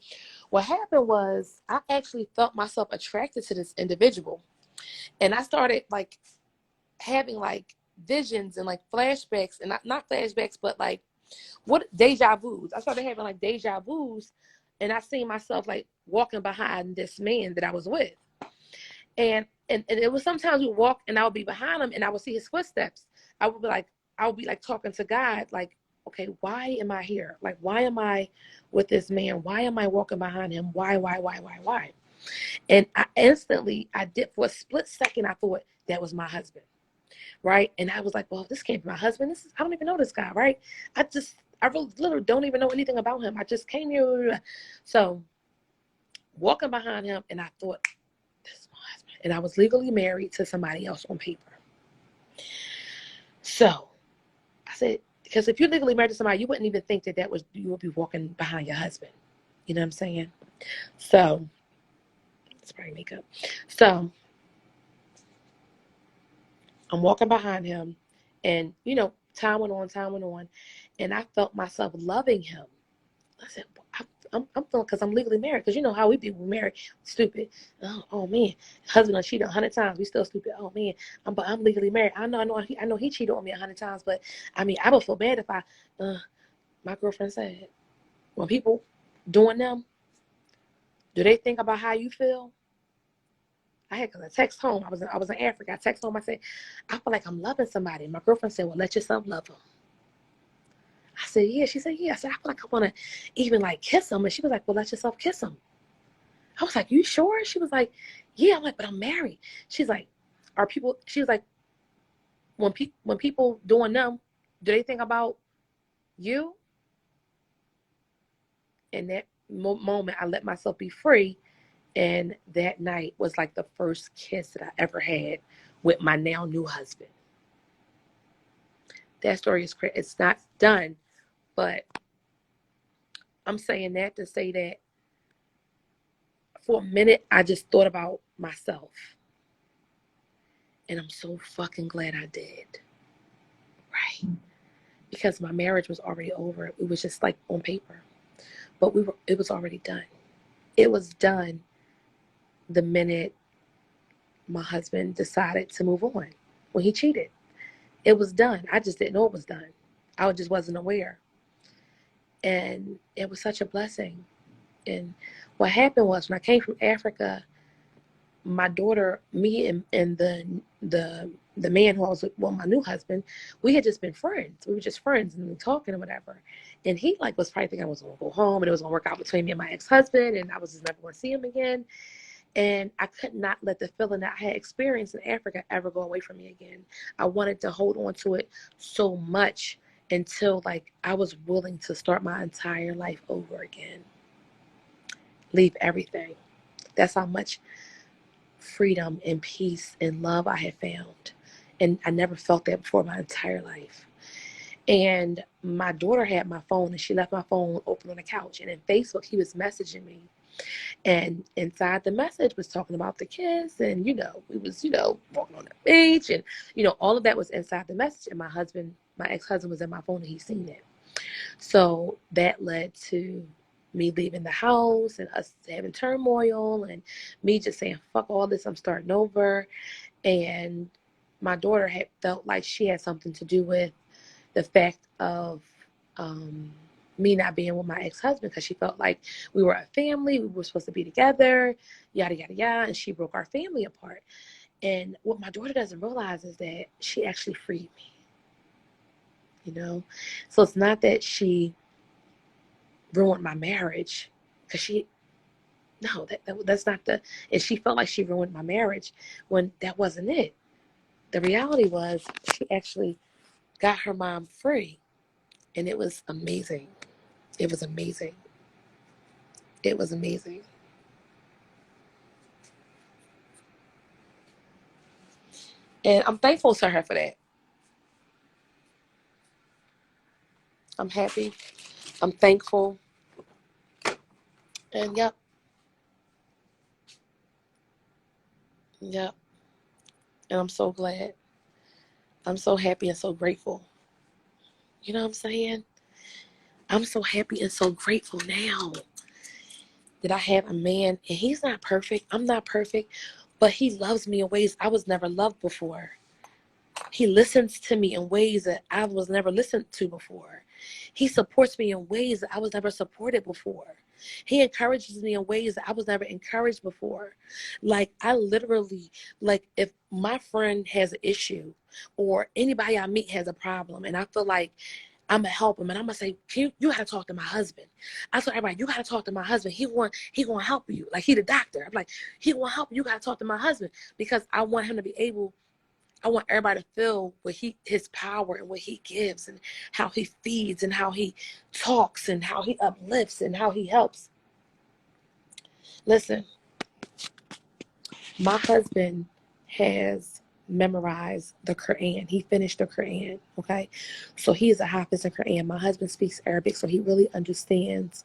What happened was I actually felt myself attracted to this individual, and I started like having like visions and like flashbacks, and not flashbacks, but like what deja vus. I started having like deja vus, and I seen myself like walking behind this man that I was with. And it was sometimes we would walk and I would be behind him and I would see his footsteps. I would be like talking to God, like, okay, why am I here? Like, why am I with this man? Why am I walking behind him? Why? And I did, for a split second, I thought that was my husband, right? And I was like, well, this can't be my husband. I don't even know this guy, right? I really literally don't even know anything about him. I just came here. So walking behind him, and I thought, this is my husband. And I was legally married to somebody else on paper. So I said, because if you're legally married to somebody, you wouldn't even think that you would be walking behind your husband. You know what I'm saying? So, spray makeup. So I'm walking behind him, and time went on, and I felt myself loving him. I said, I'm feeling, because I'm legally married, because you know how we be, we're married, stupid. Oh man, husband done cheated 100 times, we still stupid. Oh man, but I'm legally married. I know he cheated on me 100 times, but I mean, I would feel bad if my girlfriend said, when people doing them, do they think about how you feel? I had a text home. I was in Africa. I text home. I said, I feel like I'm loving somebody. My girlfriend said, well, let yourself love them. I said, yeah. She said, yeah. I said, I feel like I want to even like kiss him. And she was like, well, let yourself kiss him. I was like, you sure? She was like, yeah. I'm like, but I'm married. She's like, she was like, when people doing them, do they think about you? In that moment, I let myself be free. And that night was like the first kiss that I ever had with my now new husband. That story is crazy. It's not done, but I'm saying that to say that for a minute, I just thought about myself. And I'm so fucking glad I did. Right? Because my marriage was already over. It was just like on paper. But it was already done. It was done the minute my husband decided to move on, when he cheated. It was done. I just didn't know it was done. I just wasn't aware. And it was such a blessing. And what happened was, when I came from Africa, my daughter, me and the man who I was with, well, my new husband, we had just been friends. We were just friends and talking and whatever. And he was probably thinking I was going to go home and it was going to work out between me and my ex-husband and I was just never going to see him again. And I could not let the feeling that I had experienced in Africa ever go away from me again. I wanted to hold on to it so much until I was willing to start my entire life over again. Leave everything. That's how much freedom and peace and love I had found. And I never felt that before my entire life. And my daughter had my phone and she left my phone open on the couch. And in Facebook, he was messaging me. And inside the message was talking about the kids. And, we was, walking on the beach. And, all of that was inside the message. And my ex-husband was in my phone and he seen it. So that led to me leaving the house and us having turmoil and me just saying, fuck all this, I'm starting over. And my daughter had felt like she had something to do with the fact of me not being with my ex-husband, because she felt like we were a family, we were supposed to be together, yada, yada, yada, and she broke our family apart. And what my daughter doesn't realize is that she actually freed me, So it's not that she ruined my marriage, because that's not and she felt like she ruined my marriage when that wasn't it. The reality was she actually got her mom free, and it was amazing. It was amazing. It was amazing. And I'm thankful to her for that. I'm happy. I'm thankful. And yep. Yep. And I'm so glad. I'm so happy and so grateful. You know what I'm saying? I'm so happy and so grateful now that I have a man, and he's not perfect. I'm not perfect, but he loves me in ways I was never loved before. He listens to me in ways that I was never listened to before. He supports me in ways that I was never supported before. He encourages me in ways that I was never encouraged before. Like, I literally, like, if my friend has an issue or anybody I meet has a problem and I feel like I'm gonna help him and I'm gonna say, you gotta talk to my husband. I tell everybody, you gotta talk to my husband. He gonna help you. Like, he the doctor. I'm like, he gonna help you. You gotta talk to my husband, because I want him to be able, I want everybody to feel what his power and what he gives and how he feeds and how he talks and how he uplifts and how he helps. Listen, my husband has memorized the Quran. He finished the Quran, okay? So he is a Hafiz in Quran. My husband speaks Arabic, so he really understands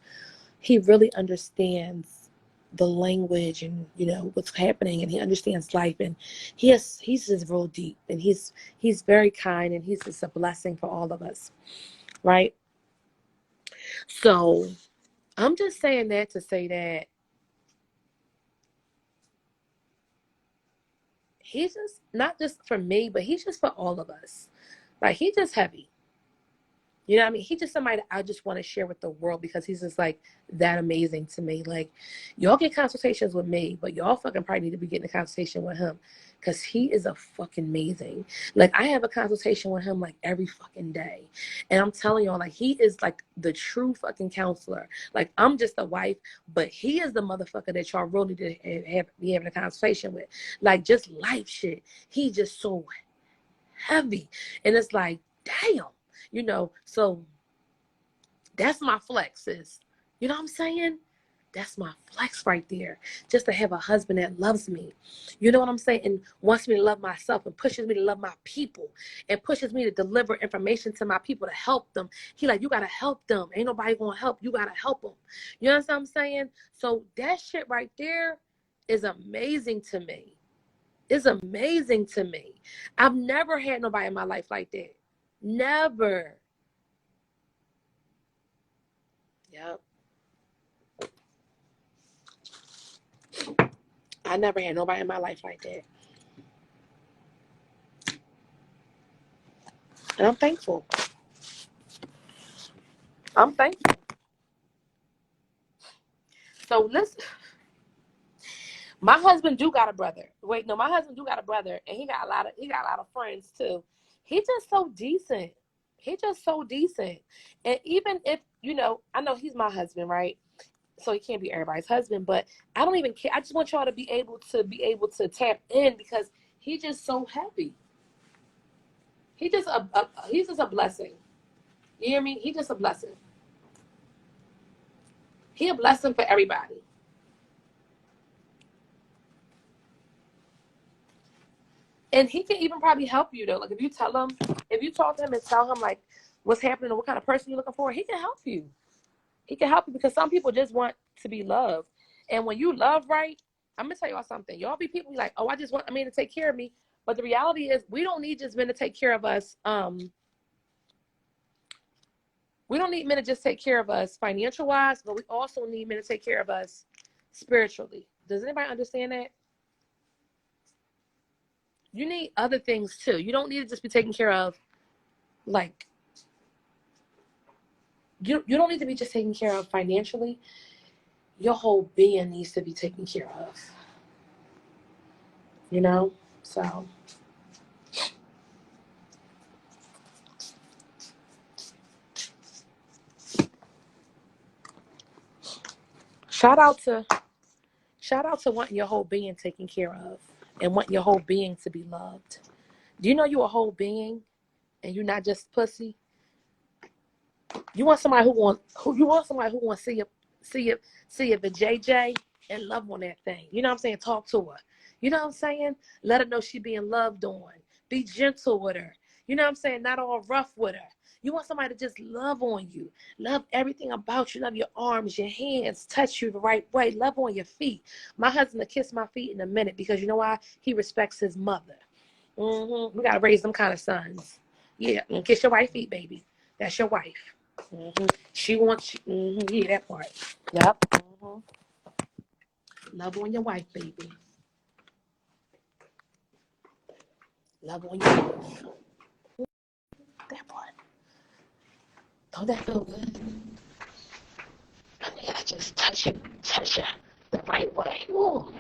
the language and, you know, what's happening, and he understands life, and he's just real deep, and he's very kind, and he's just a blessing for all of us, right? So I'm just saying that to say that he's just not just for me, but he's just for all of us. Like, he's just heavy. You know what I mean? He's just somebody that I just want to share with the world, because he's just like that amazing to me. Like, y'all get consultations with me, but y'all fucking probably need to be getting a consultation with him, because he is a fucking amazing. Like, I have a consultation with him like every fucking day. And I'm telling y'all, like, he is like the true fucking counselor. Like, I'm just a wife, but he is the motherfucker that y'all really need to be having a conversation with. Like, just life shit. He just so heavy. And it's like, damn. You know, so that's my flex, sis. You know what I'm saying? That's my flex right there. Just to have a husband that loves me. You know what I'm saying? And wants me to love myself and pushes me to love my people and pushes me to deliver information to my people to help them. He like, you got to help them. Ain't nobody going to help. You got to help them. You know what I'm saying? So that shit right there is amazing to me. It's amazing to me. I've never had nobody in my life like that. Never. Yep. I never had nobody in my life like that. And I'm thankful. I'm thankful. So listen, my husband do got a brother. Wait, no, my husband do got a brother, and he got a lot of friends too. He just so decent. He just so decent. And even if, you know, I know he's my husband, right? So he can't be everybody's husband, but I don't even care. I just want y'all to be able to tap in, because he just so happy. He's just a blessing. You hear me? He just a blessing. He a blessing for everybody. And he can even probably help you though. Like, if you talk to him and tell him like what's happening and what kind of person you're looking for, he can help you. He can help you, because some people just want to be loved. And when you love right, I'm gonna tell y'all something. Y'all be people like, oh, I just want a man to take care of me. But the reality is, we don't need just men to take care of us. We don't need men to just take care of us financial wise, but we also need men to take care of us spiritually. Does anybody understand that? You need other things too. You don't need to just be taken care of, like, you don't need to be just taken care of financially. Your whole being needs to be taken care of. You know? So shout out to wanting your whole being taken care of and wanting your whole being to be loved. Do you know you're a whole being and you're not just pussy? You want somebody who wants to see your JJ and love on that thing. You know what I'm saying? Talk to her. You know what I'm saying? Let her know she being loved on. Be gentle with her. You know what I'm saying? Not all rough with her. You want somebody to just love on you. Love everything about you. Love your arms, your hands, touch you the right way. Love on your feet. My husband will kiss my feet in a minute, because you know why? He respects his mother. We got to raise them kind of sons. Yeah, and kiss your wife feet, baby. That's your wife. She wants you. Yeah, that part. Yep. Love on your wife, baby. Love on your wife. That part. Don't that feel good? just touch it the right way. Ooh.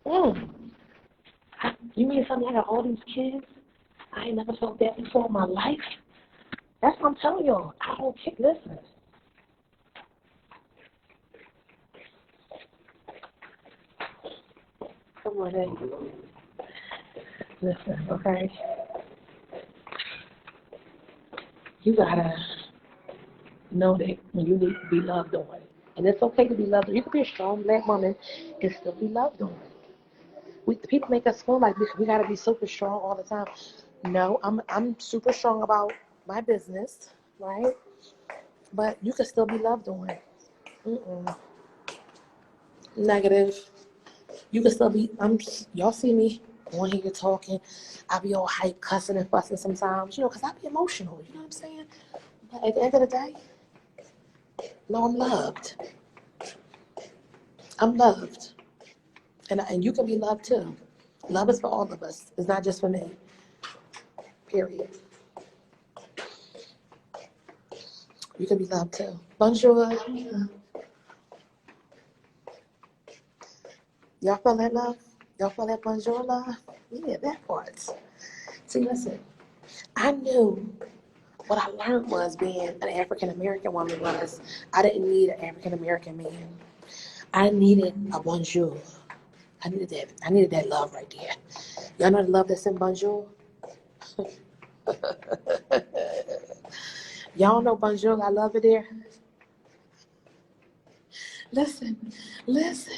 Mm. You mean something? I got all these kids. I ain't never felt that before in my life. That's what I'm telling y'all. I don't care. Listen. Come on in. Listen, okay? You gotta know that when you need to be loved on. And it's okay to be loved on. You can be a strong black woman and still be loved on. People make us feel like we gotta be super strong all the time. No, I'm super strong about my business, right? But you can still be loved on. Mm-mm. Negative. You can still be. Y'all see me on here talking. I be all hype, cussing and fussing sometimes, because I be emotional. You know what I'm saying? But at the end of the day, no, I'm loved. I'm loved, and you can be loved too. Love is for all of us. It's not just for me. Period. You can be loved too. Bonjour. Y'all feel that love? Y'all feel that bonjour love? Yeah, that part. See, listen. I knew what I learned was being an African American woman was I didn't need an African American man. I needed a bonjour. I needed that. I needed that love right there. Y'all know the love that's in bonjour? Y'all know bonjour. I love it there. Listen, listen,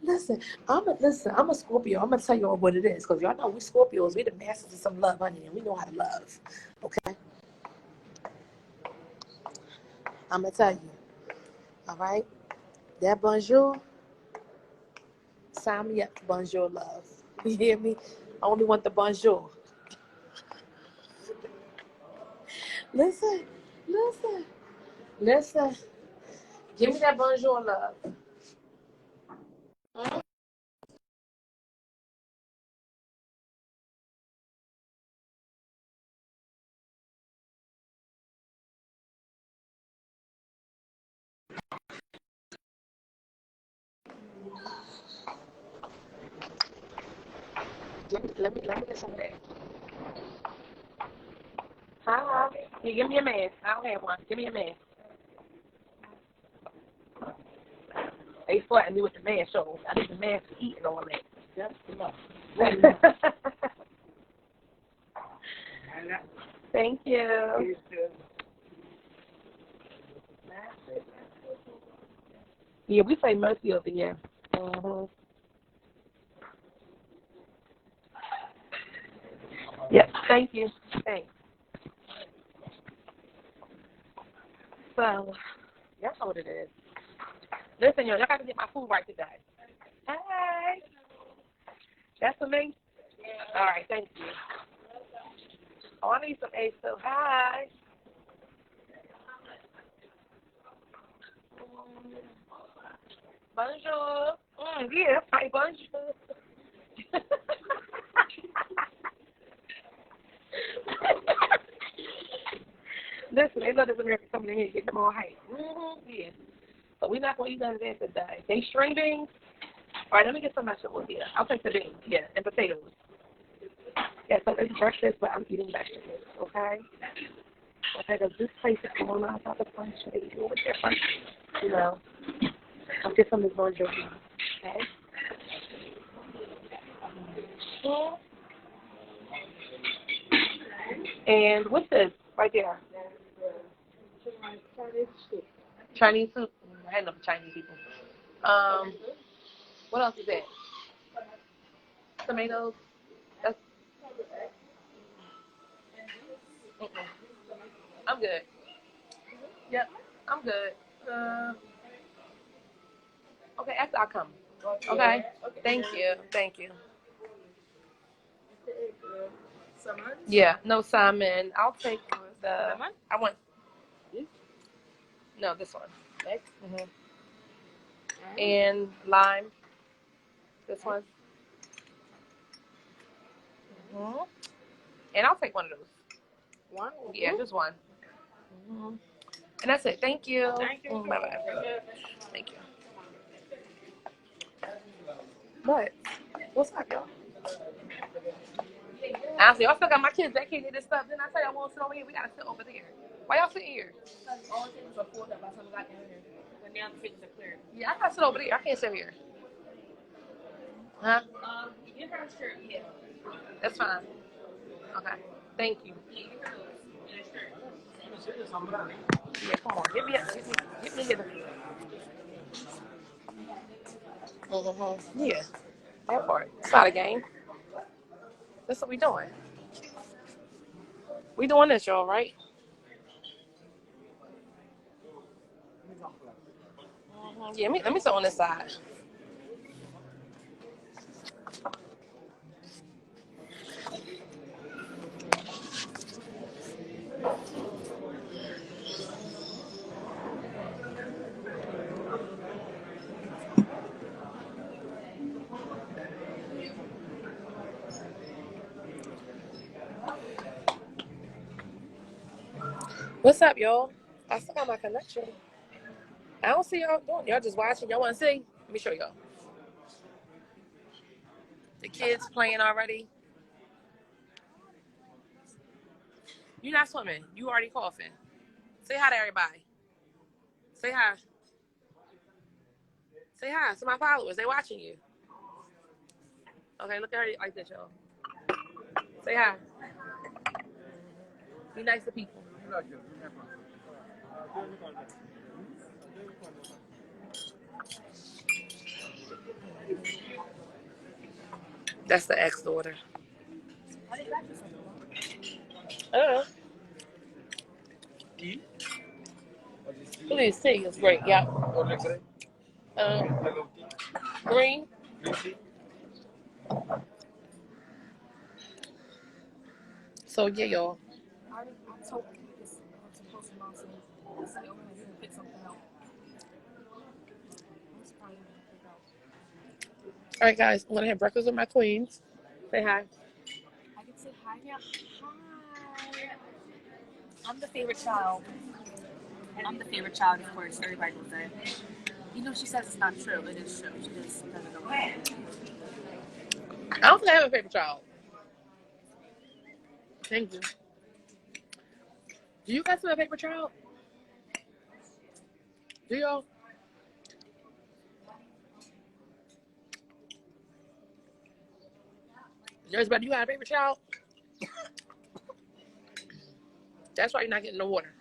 listen. I'm a Scorpio. I'm gonna tell y'all what it is, because y'all know we Scorpios. We the masters of some love, honey, and we know how to love. Okay, I'm gonna tell you. All right, that bonjour. Sign me up for bonjour love. You hear me? I only want the bonjour. Listen, listen, listen. Give me that bonjour love. Mhm. Let me get some of that. Hi. Yeah, give me a mask. I don't have one. Give me a mask. They flattened me with the mask, so I need the mask to eat and all that. That's enough. Thank you. Yeah, we say mercy over here. Mm-hmm. Yep. Thank you. Thanks. So, that's what it is. Listen, y'all got to get my food right today. Hey. That's for me? All right, thank you. Oh, I need some eggs too. Hi. Bonjour. Yeah, hi, bonjour. Listen, they love this American coming in here and getting them all hype. Yeah. So we're not going to eat none of that today. They string beans. All right, let me get some vegetables here. I'll take the beans, yeah, and potatoes. Yeah, so it's breakfast, but I'm eating vegetables, okay? Okay, because this place is going on top of the punch. They do it different, you know. I'll get some of this bonjour, okay? And what's this right there? Chinese soup. I had enough Chinese people. What else is that? Tomatoes. That's. Mm-mm. I'm good. Yep, I'm good. Okay, after I come. Okay. Thank you. Thank you. Yeah, no salmon. I'll take the. I want. No, this one. And lime. This one. And I'll take one of those. One? Yeah, just one. And that's it. Thank you. Thank you. Bye-bye. Thank you. What? What's up, y'all? Honestly, I still got my kids vacated this stuff. Then I tell y'all, I want to sit over here. We got to sit over there. Why y'all sitting here? Because all the tables are full up by the time we got down here. But now the tables are clear. Yeah, I got to sit over there. I can't sit here. Huh? Give her a shirt, yeah. That's fine. Okay. Thank you. Yeah, give her those. And a shirt. Yeah, come on. Get me here. Yeah. That part. It's not a game. That's what we doing. We doing this, y'all, right? Yeah, let me sit on this side. What's up, y'all? I still got my connection. I don't see y'all doing. Y'all just watching. Y'all want to see? Let me show y'all. The kids playing already. You're not swimming. You already coughing. Say hi to everybody. Say hi. Say hi to my followers. They watching you. Okay, look at her like this, y'all. Say hi. Be nice to people. That's the ex-daughter. Please, tea is great. Yeah. Green. So yeah, y'all. I told this supposed to mom saying, I said, oh, I didn't pick something out. I'm surprised I didn't pick out. All right, guys. I'm gonna have breakfast with my queens. Say hi. I can say hi now. Hi. I'm the favorite child. I'm the favorite child, of course. Everybody knows that. You know, she says it's not true. It is true. She just doesn't know it. I don't think I have a favorite child. Thank you. Do you guys have a favorite child? Do y'all? There's but you got a favorite child? That's why you're not getting the water.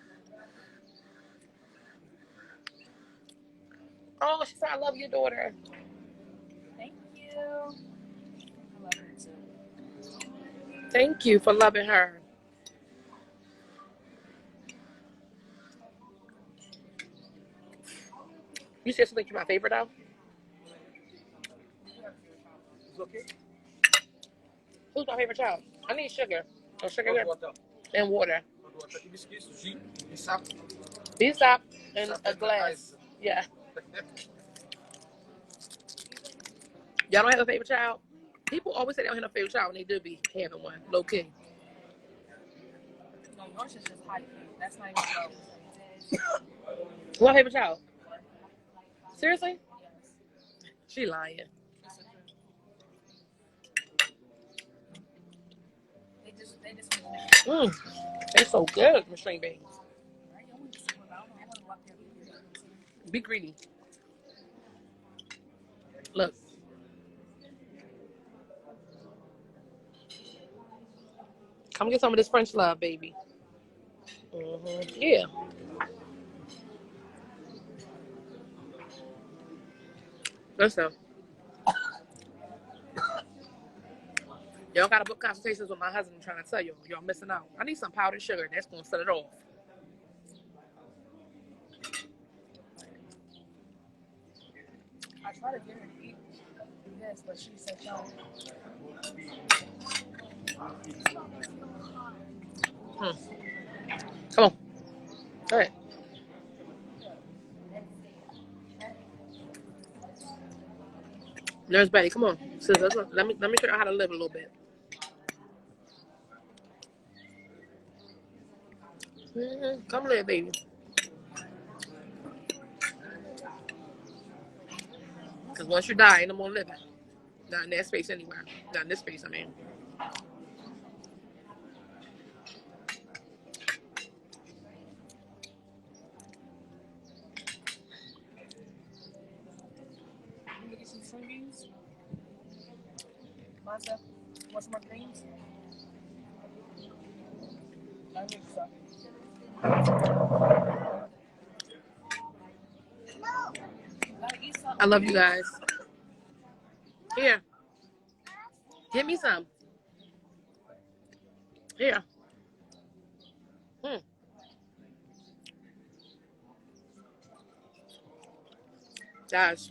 Oh, she said, I love your daughter. Thank you. I love her too. Thank you for loving her. You said something to my favorite though? It's okay. Who's my favorite child? I need sugar. Oh, sugar here. And water. Bisap and a glass. Yeah. Y'all don't have a favorite child? People always say they don't have a favorite child when they do be having one. Low key. No, yours is just high key. That's not even low. Who's my favorite child? Seriously? She lying. They just They're so good, Machine Beans. Be greedy. Look. Come get some of this French love, baby. Yeah. Listen. Y'all got to book consultations with my husband. I'm trying to tell you. Y'all missing out. I need some powdered sugar. That's going to set it off. I try to get her to eat this, but she said no. Come on. All right. Nurse Betty, come on. Sis, let me show you how to live a little bit. Come live, baby. Because once you die, ain't no more living. Not in that space anywhere. Not in this space, I mean. Let me get some string beans. Mazda, want some more greens? I think so. I love you guys. Here. Give me some. Here. Gosh.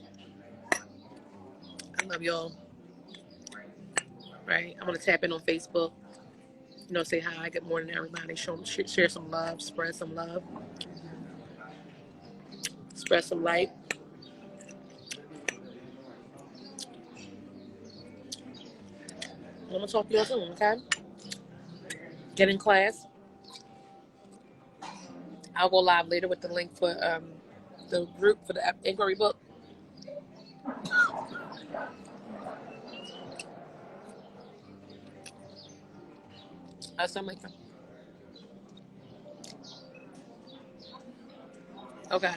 I love y'all. Right? I'm going to tap in on Facebook. You know, say hi, good morning to everybody. Share some love. Spread some love. Spread some light. I'm going to talk to y'all soon, okay? Get in class. I'll go live later with the link for the group for the inquiry book. Assalamualaikum. Okay.